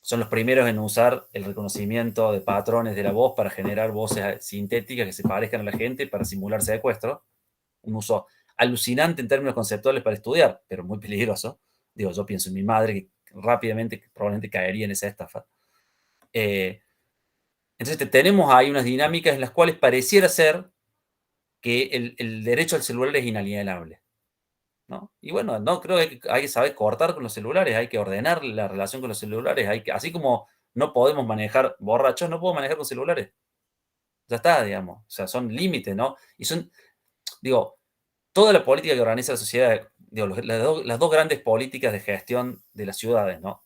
son los primeros en usar el reconocimiento de patrones de la voz para generar voces sintéticas que se parezcan a la gente para simular secuestro. Un uso alucinante en términos conceptuales para estudiar, pero muy peligroso. Digo, yo pienso en mi madre que rápidamente probablemente caería en esa estafa. Entonces tenemos ahí unas dinámicas en las cuales pareciera ser que el derecho al celular es inalienable, ¿no? Y bueno, no creo que hay que saber cortar con los celulares, hay que ordenar la relación con los celulares, así como no podemos manejar borrachos, no puedo manejar con celulares. Ya está, digamos. O sea, son límites, ¿no? Y digo, toda la política que organiza la sociedad, digo, las dos grandes políticas de gestión de las ciudades, ¿no?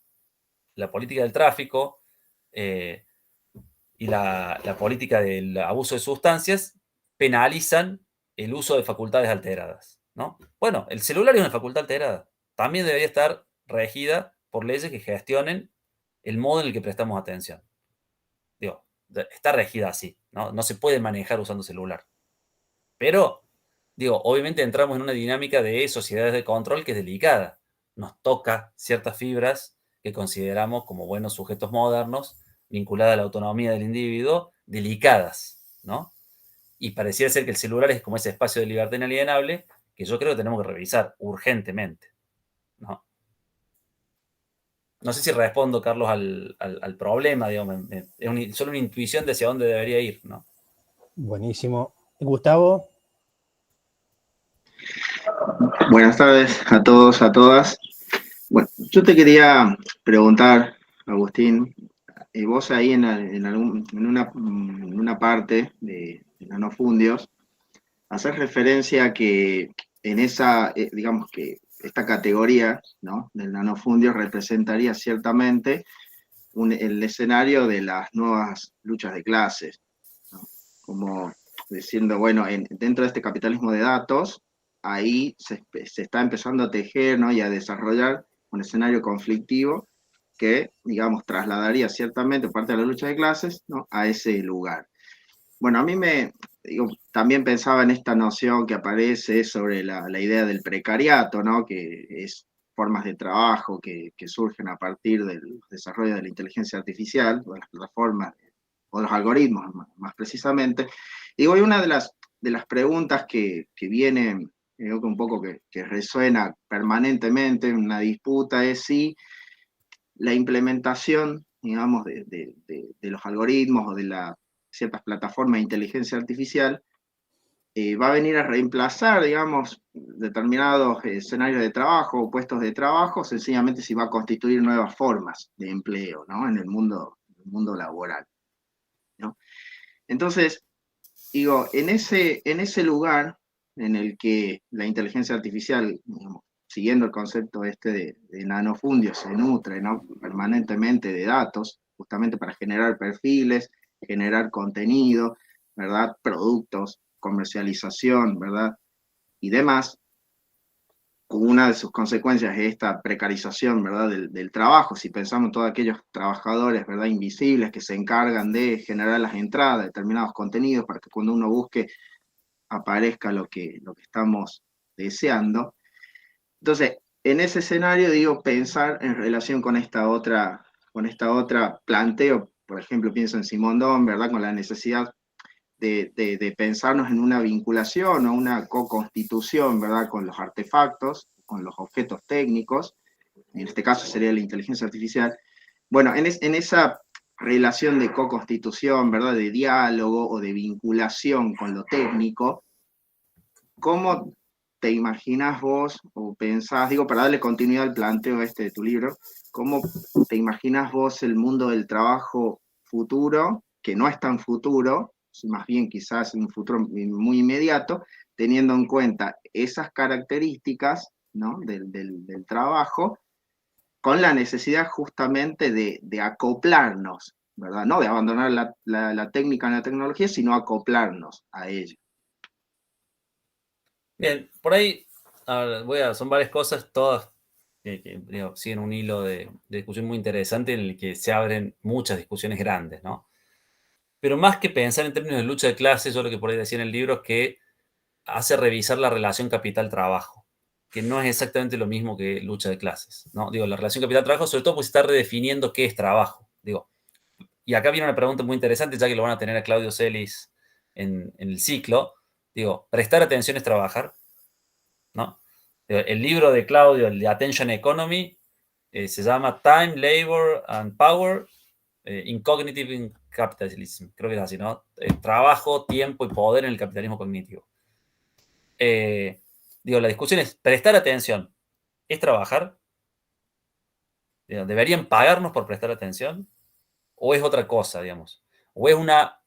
La política del tráfico y la política del abuso de sustancias penalizan el uso de facultades alteradas, ¿no? Bueno, el celular es una facultad alterada. También debería estar regida por leyes que gestionen el modo en el que prestamos atención. Digo, está regida así, ¿no? No se puede manejar usando celular. Pero, digo, obviamente entramos en una dinámica de sociedades de control que es delicada. Nos toca ciertas fibras que consideramos como buenos sujetos modernos, vinculadas a la autonomía del individuo, delicadas, ¿no? Y pareciera ser que el celular es como ese espacio de libertad inalienable que yo creo que tenemos que revisar urgentemente, ¿no? No sé si respondo, Carlos, al problema, digamos, es solo una intuición de hacia dónde debería ir, ¿no? Buenísimo. Gustavo. Buenas tardes a todos, a todas. Bueno, yo te quería preguntar, Agustín, vos ahí en una parte de Nanofundios, haces referencia a que en esa, digamos que esta categoría, ¿no?, del nanofundio representaría ciertamente el escenario de las nuevas luchas de clases, ¿no? Como diciendo, bueno, dentro de este capitalismo de datos, ahí se está empezando a tejer, ¿no?, y a desarrollar un escenario conflictivo que, digamos, trasladaría ciertamente parte de la lucha de clases, ¿no?, a ese lugar. Bueno, a mí también pensaba en esta noción que aparece sobre la idea del precariato, ¿no?, que es formas de trabajo que surgen a partir del desarrollo de la inteligencia artificial, o de las plataformas, o de los algoritmos más precisamente. Y hoy una de las preguntas que viene, creo que un poco que resuena permanentemente en una disputa, es si la implementación, digamos, de los algoritmos o de ciertas plataformas de inteligencia artificial va a venir a reemplazar, digamos, determinados escenarios de trabajo o puestos de trabajo, sencillamente si va a constituir nuevas formas de empleo, ¿no?, en el mundo laboral, ¿no? Entonces, digo, en ese lugar en el que la inteligencia artificial, digamos, siguiendo el concepto de nanofundio, se nutre, ¿no?, permanentemente de datos, justamente para generar perfiles, generar contenido, ¿verdad?, productos, comercialización, ¿verdad?, y demás. Una de sus consecuencias es esta precarización, ¿verdad?, del trabajo. Si pensamos en todos aquellos trabajadores, ¿verdad?, invisibles que se encargan de generar las entradas de determinados contenidos para que cuando uno busque aparezca lo que estamos deseando. Entonces, en ese escenario, digo, pensar en relación con esta otra planteo, por ejemplo, pienso en Simondon, ¿verdad?, con la necesidad de pensarnos en una vinculación o una co-constitución, ¿verdad?, con los artefactos, con los objetos técnicos, en este caso sería la inteligencia artificial. Bueno, en esa relación de co-constitución, ¿verdad?, de diálogo o de vinculación con lo técnico, ¿cómo te imaginas vos o pensás, digo, para darle continuidad al planteo de tu libro, cómo te imaginas vos el mundo del trabajo futuro, que no es tan futuro, más bien quizás en un futuro muy inmediato, teniendo en cuenta esas características, ¿no?, del trabajo, con la necesidad justamente de acoplarnos, ¿verdad? No de abandonar la técnica en la tecnología, sino acoplarnos a ella. Bien, por ahí son varias cosas, todas digo, siguen un hilo de discusión muy interesante en el que se abren muchas discusiones grandes, ¿no? Pero más que pensar en términos de lucha de clases, yo lo que por ahí decía en el libro es que hace revisar la relación capital-trabajo, que no es exactamente lo mismo que lucha de clases, ¿no? Digo, la relación capital-trabajo, sobre todo, pues está redefiniendo qué es trabajo, digo. Y acá viene una pregunta muy interesante, ya que lo van a tener a Claudio Celis en el ciclo. Digo, ¿prestar atención es trabajar? ¿No? El libro de Claudio, el de Attention Economy, se llama Time, Labor and Power in Cognitive Capitalism. Creo que es así, ¿no? Trabajo, tiempo y poder en el capitalismo cognitivo. Digo, la discusión es, ¿prestar atención es trabajar? Digo, ¿deberían pagarnos por prestar atención? ¿O es otra cosa, digamos? O es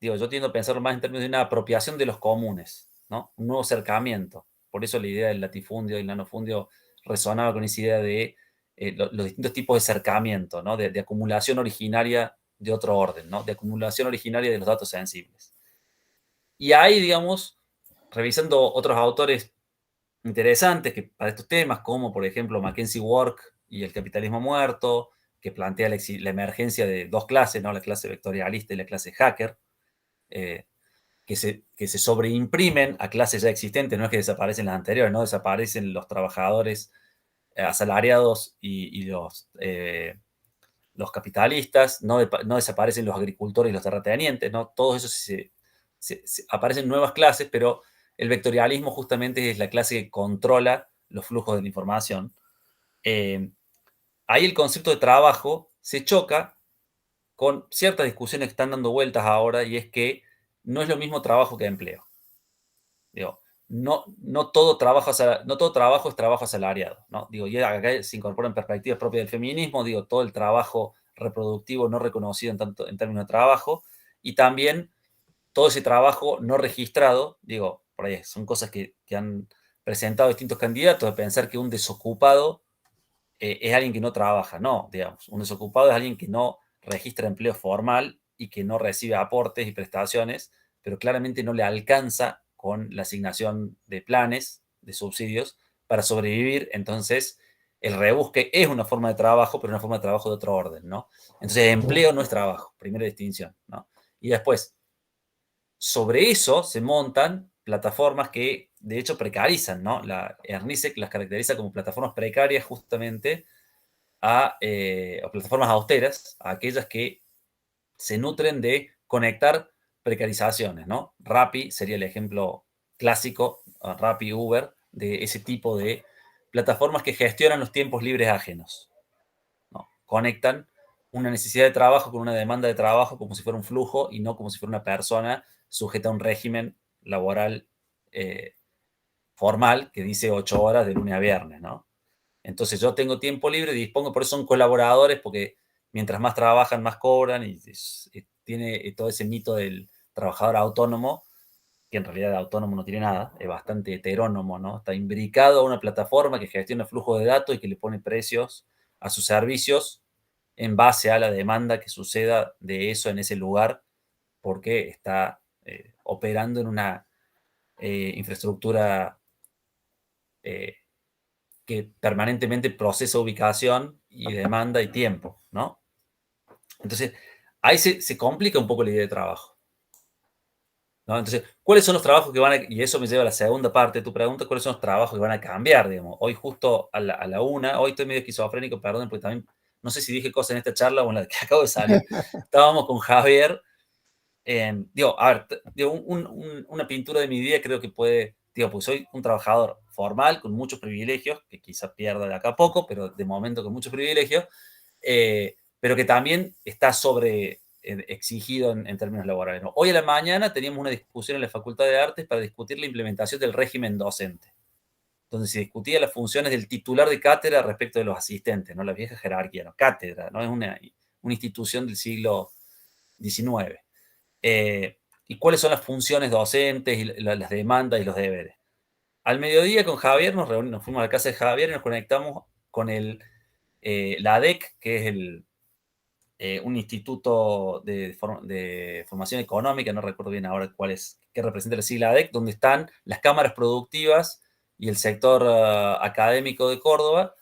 yo tiendo a pensarlo más en términos de una apropiación de los comunes, ¿no? Un nuevo acercamiento. Por eso la idea del latifundio y el nanofundio resonaba con esa idea de los distintos tipos de acercamiento, ¿no? De acumulación originaria de otro orden, ¿no? De acumulación originaria de los datos sensibles. Y ahí, digamos, revisando otros autores interesantes que para estos temas, como por ejemplo Mackenzie Work y el capitalismo muerto, que plantea la emergencia de dos clases, ¿no?, la clase vectorialista y la clase hacker, que se sobreimprimen a clases ya existentes. No es que desaparecen las anteriores, no desaparecen los trabajadores asalariados y los capitalistas, no desaparecen los agricultores y los terratenientes, ¿no? Todo eso aparecen nuevas clases, pero el vectorialismo justamente es la clase que controla los flujos de la información. Ahí el concepto de trabajo se choca con ciertas discusiones que están dando vueltas ahora, y es que no es lo mismo trabajo que empleo. Digo, no todo trabajo es trabajo asalariado, ¿no? Digo, y acá se incorporan perspectivas propias del feminismo, digo, todo el trabajo reproductivo no reconocido en términos de trabajo, y también todo ese trabajo no registrado, digo, por ahí son cosas que han presentado distintos candidatos, de pensar que un desocupado es alguien que no trabaja. No, digamos, un desocupado es alguien que no registra empleo formal y que no recibe aportes y prestaciones, pero claramente no le alcanza con la asignación de planes, de subsidios, para sobrevivir. Entonces, el rebusque es una forma de trabajo, pero una forma de trabajo de otro orden, ¿no? Entonces, empleo no es trabajo, primera distinción, ¿no? Y después, sobre eso se montan plataformas que, de hecho, precarizan, ¿no? La ERNISEC las caracteriza como plataformas precarias justamente a plataformas austeras, a aquellas que se nutren de conectar precarizaciones, ¿no? Rappi sería el ejemplo clásico, Rappi, Uber, de ese tipo de plataformas que gestionan los tiempos libres ajenos, ¿no? Conectan una necesidad de trabajo con una demanda de trabajo como si fuera un flujo y no como si fuera una persona sujeta a un régimen laboral formal que dice 8 horas de lunes a viernes, ¿no? Entonces yo tengo tiempo libre, dispongo, por eso son colaboradores, porque mientras más trabajan, más cobran, y tiene todo ese mito del trabajador autónomo, que en realidad de autónomo no tiene nada, es bastante heterónomo, ¿no? Está imbricado a una plataforma que gestiona flujo de datos y que le pone precios a sus servicios en base a la demanda que suceda de eso en ese lugar, porque está operando en una infraestructura que permanentemente procesa ubicación y demanda y tiempo, ¿no? Entonces, ahí se complica un poco la idea de trabajo, ¿no? Entonces, ¿cuáles son los trabajos que van a, y eso me lleva a la segunda parte de tu pregunta, cuáles son los trabajos que van a cambiar, digamos? Hoy justo a la una, hoy estoy medio esquizofrénico, perdón, porque también, no sé si dije cosas en esta charla o en la que acabo de salir, estábamos con Javier, digo, a ver, digo, una pintura de mi vida creo que puede, digo, pues soy un trabajador formal con muchos privilegios, que quizás pierda de acá a poco, pero de momento con muchos privilegios, pero que también está sobre exigido en términos laborales, ¿no? Hoy a la mañana teníamos una discusión en la Facultad de Artes para discutir la implementación del régimen docente, donde se discutía las funciones del titular de cátedra respecto de los asistentes, ¿no? La vieja jerarquía, ¿no? Cátedra, ¿no? Es una institución del siglo XIX. Y cuáles son las funciones docentes y las demandas y los deberes. Al mediodía con Javier nos fuimos a la casa de Javier y nos conectamos con la ADEC, que es un instituto de formación económica, no recuerdo bien ahora qué representa la sigla ADEC, donde están las cámaras productivas y el sector académico de Córdoba,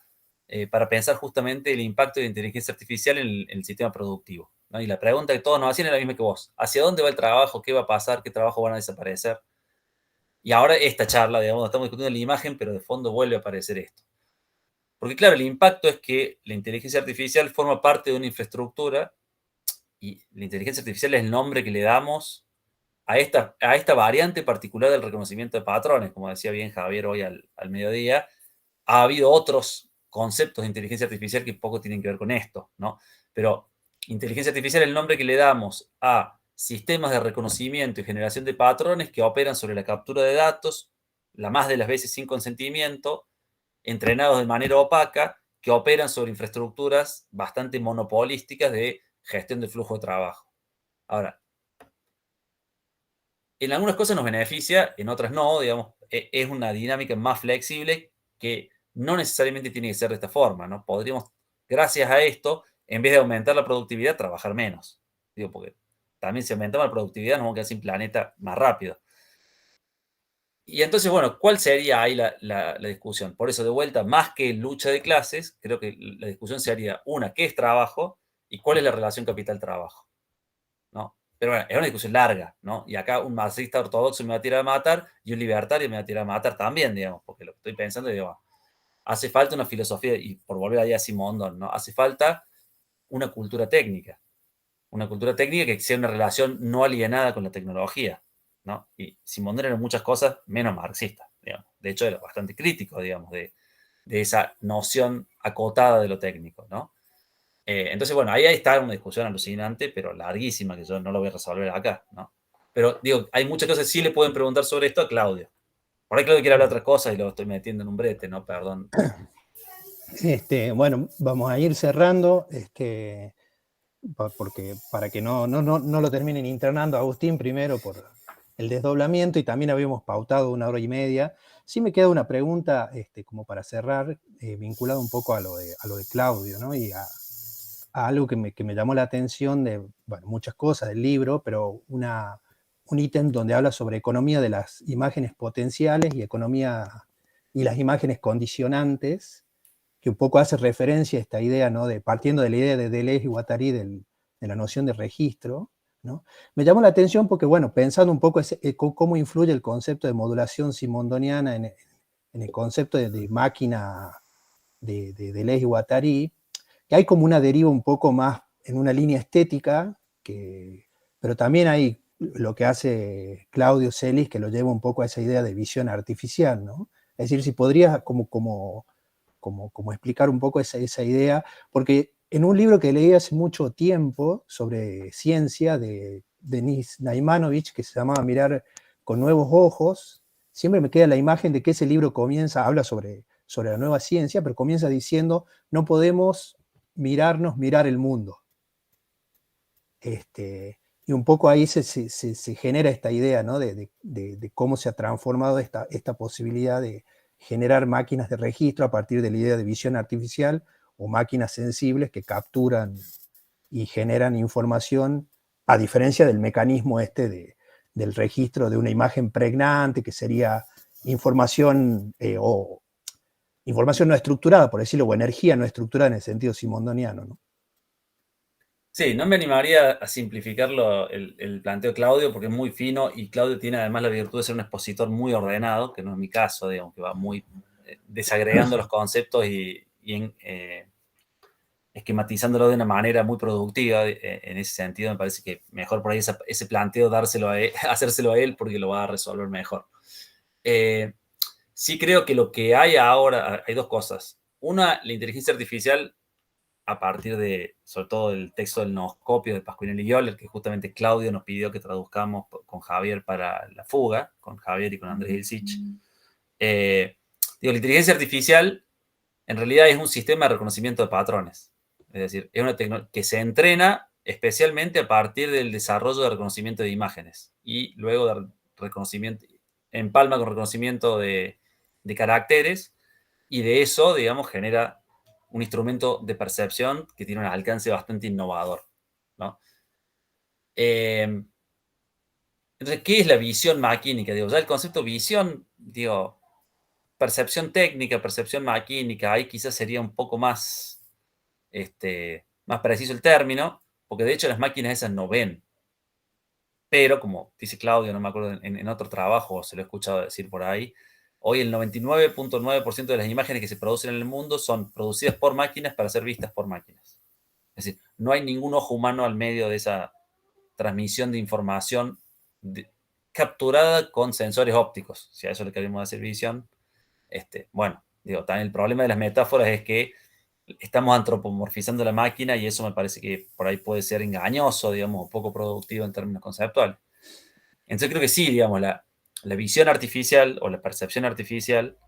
para pensar justamente el impacto de la inteligencia artificial en el sistema productivo, ¿no? Y la pregunta que todos nos hacían era la misma que vos. ¿Hacia dónde va el trabajo? ¿Qué va a pasar? ¿Qué trabajos van a desaparecer? Y ahora esta charla, digamos, estamos discutiendo la imagen, pero de fondo vuelve a aparecer esto. Porque claro, el impacto es que la inteligencia artificial forma parte de una infraestructura, y la inteligencia artificial es el nombre que le damos a esta variante particular del reconocimiento de patrones, como decía bien Javier hoy al mediodía. Ha habido otros conceptos de inteligencia artificial que poco tienen que ver con esto, ¿no? Pero inteligencia artificial es el nombre que le damos a sistemas de reconocimiento y generación de patrones que operan sobre la captura de datos, la más de las veces sin consentimiento, entrenados de manera opaca, que operan sobre infraestructuras bastante monopolísticas de gestión de flujo de trabajo. Ahora, en algunas cosas nos beneficia, en otras no, digamos, es una dinámica más flexible que no necesariamente tiene que ser de esta forma, ¿no? Podríamos, gracias a esto, en vez de aumentar la productividad, trabajar menos. Digo, porque también si aumentamos la productividad nos vamos a quedar sin planeta más rápido. Y entonces, bueno, ¿cuál sería ahí la discusión? Por eso, de vuelta, más que lucha de clases, creo que la discusión sería, una, ¿qué es trabajo? Y ¿cuál es la relación capital-trabajo? ¿No? Pero bueno, es una discusión larga, ¿no? Y acá un marxista ortodoxo me va a tirar a matar y un libertario me va a tirar a matar también, digamos, porque lo que estoy pensando, digo, hace falta una filosofía, y por volver allá a Simondon, ¿no? Hace falta una cultura técnica que sea una relación no alienada con la tecnología, ¿no? Y Simondon era en muchas cosas menos marxista, digamos. De hecho, era bastante crítico, digamos, de esa noción acotada de lo técnico, ¿no? Entonces, bueno, ahí está una discusión alucinante, pero larguísima, que yo no lo voy a resolver acá, ¿no? Pero, digo, hay muchas cosas que sí le pueden preguntar sobre esto a Claudio. Por ahí Claudio quiere hablar de otras cosas y lo estoy metiendo en un brete, ¿no? Perdón. Bueno, vamos a ir cerrando, porque para que no lo terminen internando a Agustín primero el desdoblamiento y también habíamos pautado 1 hora y media. Sí me queda una pregunta como para cerrar, vinculado un poco a lo de Claudio, ¿no? Y a algo que me llamó la atención de, bueno, muchas cosas del libro, pero un ítem donde habla sobre economía de las imágenes potenciales y economía y las imágenes condicionantes, que un poco hace referencia a esta idea, ¿no? Partiendo de la idea de Deleuze y Guattari de la noción de registro, ¿no? Me llamó la atención porque, bueno, pensando un poco cómo influye el concepto de modulación simondoniana en el concepto de máquina de Deleuze y Guattari, que hay como una deriva un poco más en una línea estética, pero también hay lo que hace Claudio Celis, que lo lleva un poco a esa idea de visión artificial, ¿no? Es decir, si podrías como explicar un poco esa idea, porque en un libro que leí hace mucho tiempo sobre ciencia de Denis Naimanovich, que se llamaba Mirar con nuevos ojos, siempre me queda la imagen de que ese libro habla sobre la nueva ciencia, pero comienza diciendo, no podemos mirar el mundo. Y un poco ahí se genera esta idea, ¿no? de cómo se ha transformado esta posibilidad de generar máquinas de registro a partir de la idea de visión artificial o máquinas sensibles que capturan y generan información, a diferencia del mecanismo del registro de una imagen pregnante, que sería información información no estructurada, por decirlo, o energía no estructurada en el sentido simondoniano, ¿no? Sí, no me animaría a simplificarlo el planteo de Claudio porque es muy fino y Claudio tiene además la virtud de ser un expositor muy ordenado, que no es mi caso, digamos, que va muy desagregando los conceptos y esquematizándolo de una manera muy productiva. En ese sentido me parece que mejor por ahí ese planteo dárselo a él, hacérselo a él porque lo va a resolver mejor. Sí creo que lo que hay ahora, hay dos cosas. Una, la inteligencia artificial a partir de, sobre todo, el texto del Nooscopio de Pasquinelli y Oller, que justamente Claudio nos pidió que traduzcamos con Javier para La Fuga, con Javier y con Andrés Illich. La inteligencia artificial en realidad es un sistema de reconocimiento de patrones. Es decir, es una tecnología que se entrena especialmente a partir del desarrollo de reconocimiento de imágenes y luego de reconocimiento, empalma con reconocimiento de caracteres, y de eso, digamos, genera un instrumento de percepción que tiene un alcance bastante innovador, ¿no? Entonces, ¿qué es la visión maquínica? Digo, ya el concepto visión, digo, percepción técnica, percepción maquínica, ahí quizás sería un poco más, más preciso el término, porque de hecho las máquinas esas no ven. Pero, como dice Claudio, no me acuerdo en otro trabajo, se lo he escuchado decir por ahí, hoy el 99.9% de las imágenes que se producen en el mundo son producidas por máquinas para ser vistas por máquinas. Es decir, no hay ningún ojo humano al medio de esa transmisión de información capturada con sensores ópticos, si a eso le queremos decir visión. Bueno, digo, también el problema de las metáforas es que estamos antropomorfizando la máquina y eso me parece que por ahí puede ser engañoso, digamos, o poco productivo en términos conceptuales. Entonces creo que sí, digamos, la visión artificial o la percepción artificial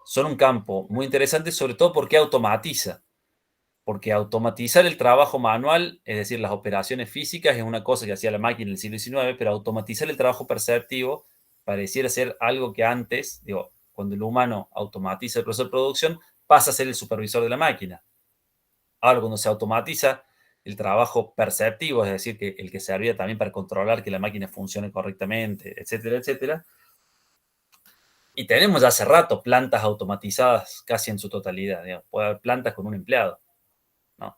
son un campo muy interesante, sobre todo porque automatiza. Porque automatizar el trabajo manual, es decir, las operaciones físicas, es una cosa que hacía la máquina en el siglo XIX, pero automatizar el trabajo perceptivo pareciera ser algo que antes, digo, cuando el humano automatiza el proceso de producción, pasa a ser el supervisor de la máquina. Ahora, cuando se automatiza el trabajo perceptivo, es decir, que el que servía también para controlar que la máquina funcione correctamente, etcétera, etcétera, y tenemos ya hace rato plantas automatizadas casi en su totalidad, digamos, puede haber plantas con un empleado, ¿no?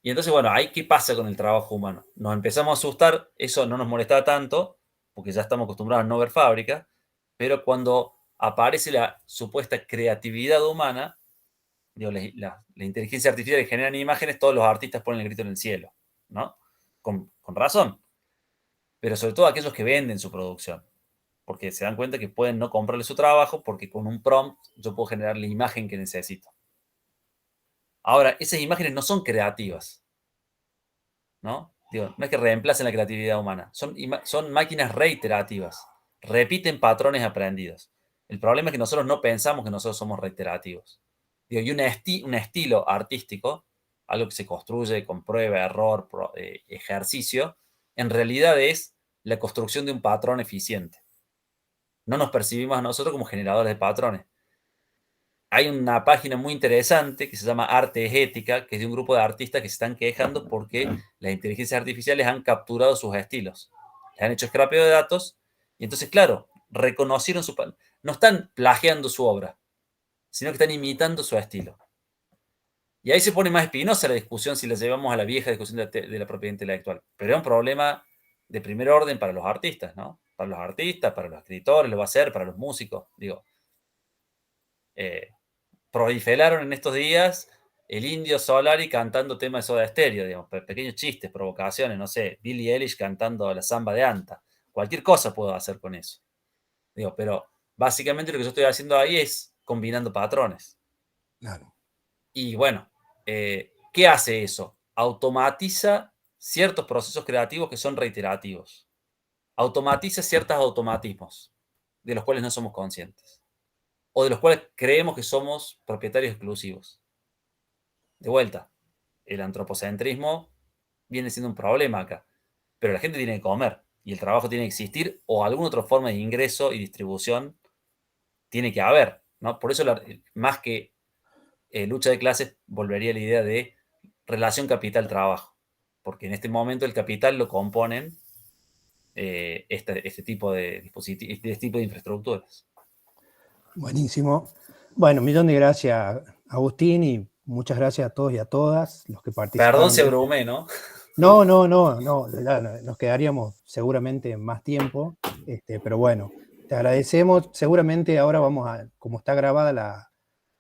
Y entonces, bueno, ahí qué pasa con el trabajo humano. Nos empezamos a asustar, eso no nos molestaba tanto, porque ya estamos acostumbrados a no ver fábrica, pero cuando aparece la supuesta creatividad humana, digo, la inteligencia artificial que generan imágenes, todos los artistas ponen el grito en el cielo, ¿no? Con razón. Pero sobre todo aquellos que venden su producción, porque se dan cuenta que pueden no comprarle su trabajo, porque con un prompt yo puedo generar la imagen que necesito. Ahora, esas imágenes no son creativas, ¿no? Digo, no es que reemplacen la creatividad humana, son máquinas reiterativas, repiten patrones aprendidos. El problema es que nosotros no pensamos que nosotros somos reiterativos. Digo, y un estilo artístico, algo que se construye con prueba, error, ejercicio, en realidad es la construcción de un patrón eficiente. No nos percibimos a nosotros como generadores de patrones. Hay una página muy interesante que se llama Arte es Ética, que es de un grupo de artistas que se están quejando porque las inteligencias artificiales han capturado sus estilos. Les han hecho scrapeo de datos y entonces, claro, reconocieron su... No están plagiando su obra, sino que están imitando su estilo. Y ahí se pone más espinosa la discusión si la llevamos a la vieja discusión de la propiedad intelectual. Pero es un problema de primer orden para los artistas, ¿no? Para los artistas, para los escritores, lo va a ser, para los músicos. Digo, proliferaron en estos días el Indio Solari cantando temas de Soda Stereo, digamos, pequeños chistes, provocaciones, no sé, Billie Eilish cantando la samba de Anta. Cualquier cosa puedo hacer con eso. Digo, pero básicamente lo que yo estoy haciendo ahí es combinando patrones. Claro. Y bueno, ¿qué hace eso? Automatiza ciertos procesos creativos que son reiterativos. Automatiza ciertos automatismos de los cuales no somos conscientes. O de los cuales creemos que somos propietarios exclusivos. De vuelta, el antropocentrismo viene siendo un problema acá. Pero la gente tiene que comer y el trabajo tiene que existir o alguna otra forma de ingreso y distribución tiene que haber, ¿no? Por eso, más que lucha de clases, volvería a la idea de relación capital-trabajo. Porque en este momento el capital lo componen este tipo de dispositivos, este tipo de infraestructuras. Buenísimo. Bueno, millón de gracias, Agustín, y muchas gracias a todos y a todas los que participaron. Perdón si abrumé, ¿no? No, nos quedaríamos seguramente más tiempo, pero bueno, te agradecemos. Seguramente ahora vamos a, como está grabada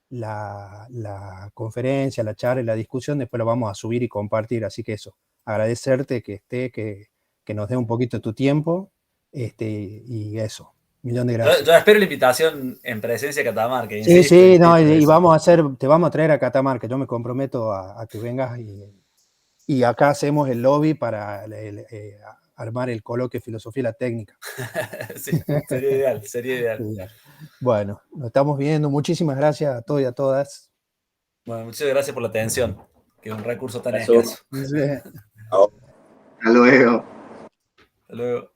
la conferencia, la charla y la discusión, después lo vamos a subir y compartir, así que eso, agradecerte que nos dé un poquito de tu tiempo, y eso. Millón de gracias. Yo espero la invitación en presencia de Catamarca. Sí, no, y te vamos a traer a Catamarca. Yo me comprometo a que vengas y acá hacemos el lobby para armar el coloquio de filosofía y la técnica. Sí, sería ideal. Bueno, nos estamos viendo. Muchísimas gracias a todos y a todas. Bueno, muchas gracias por la atención, que es un recurso tan escaso. Hasta luego. Hasta luego.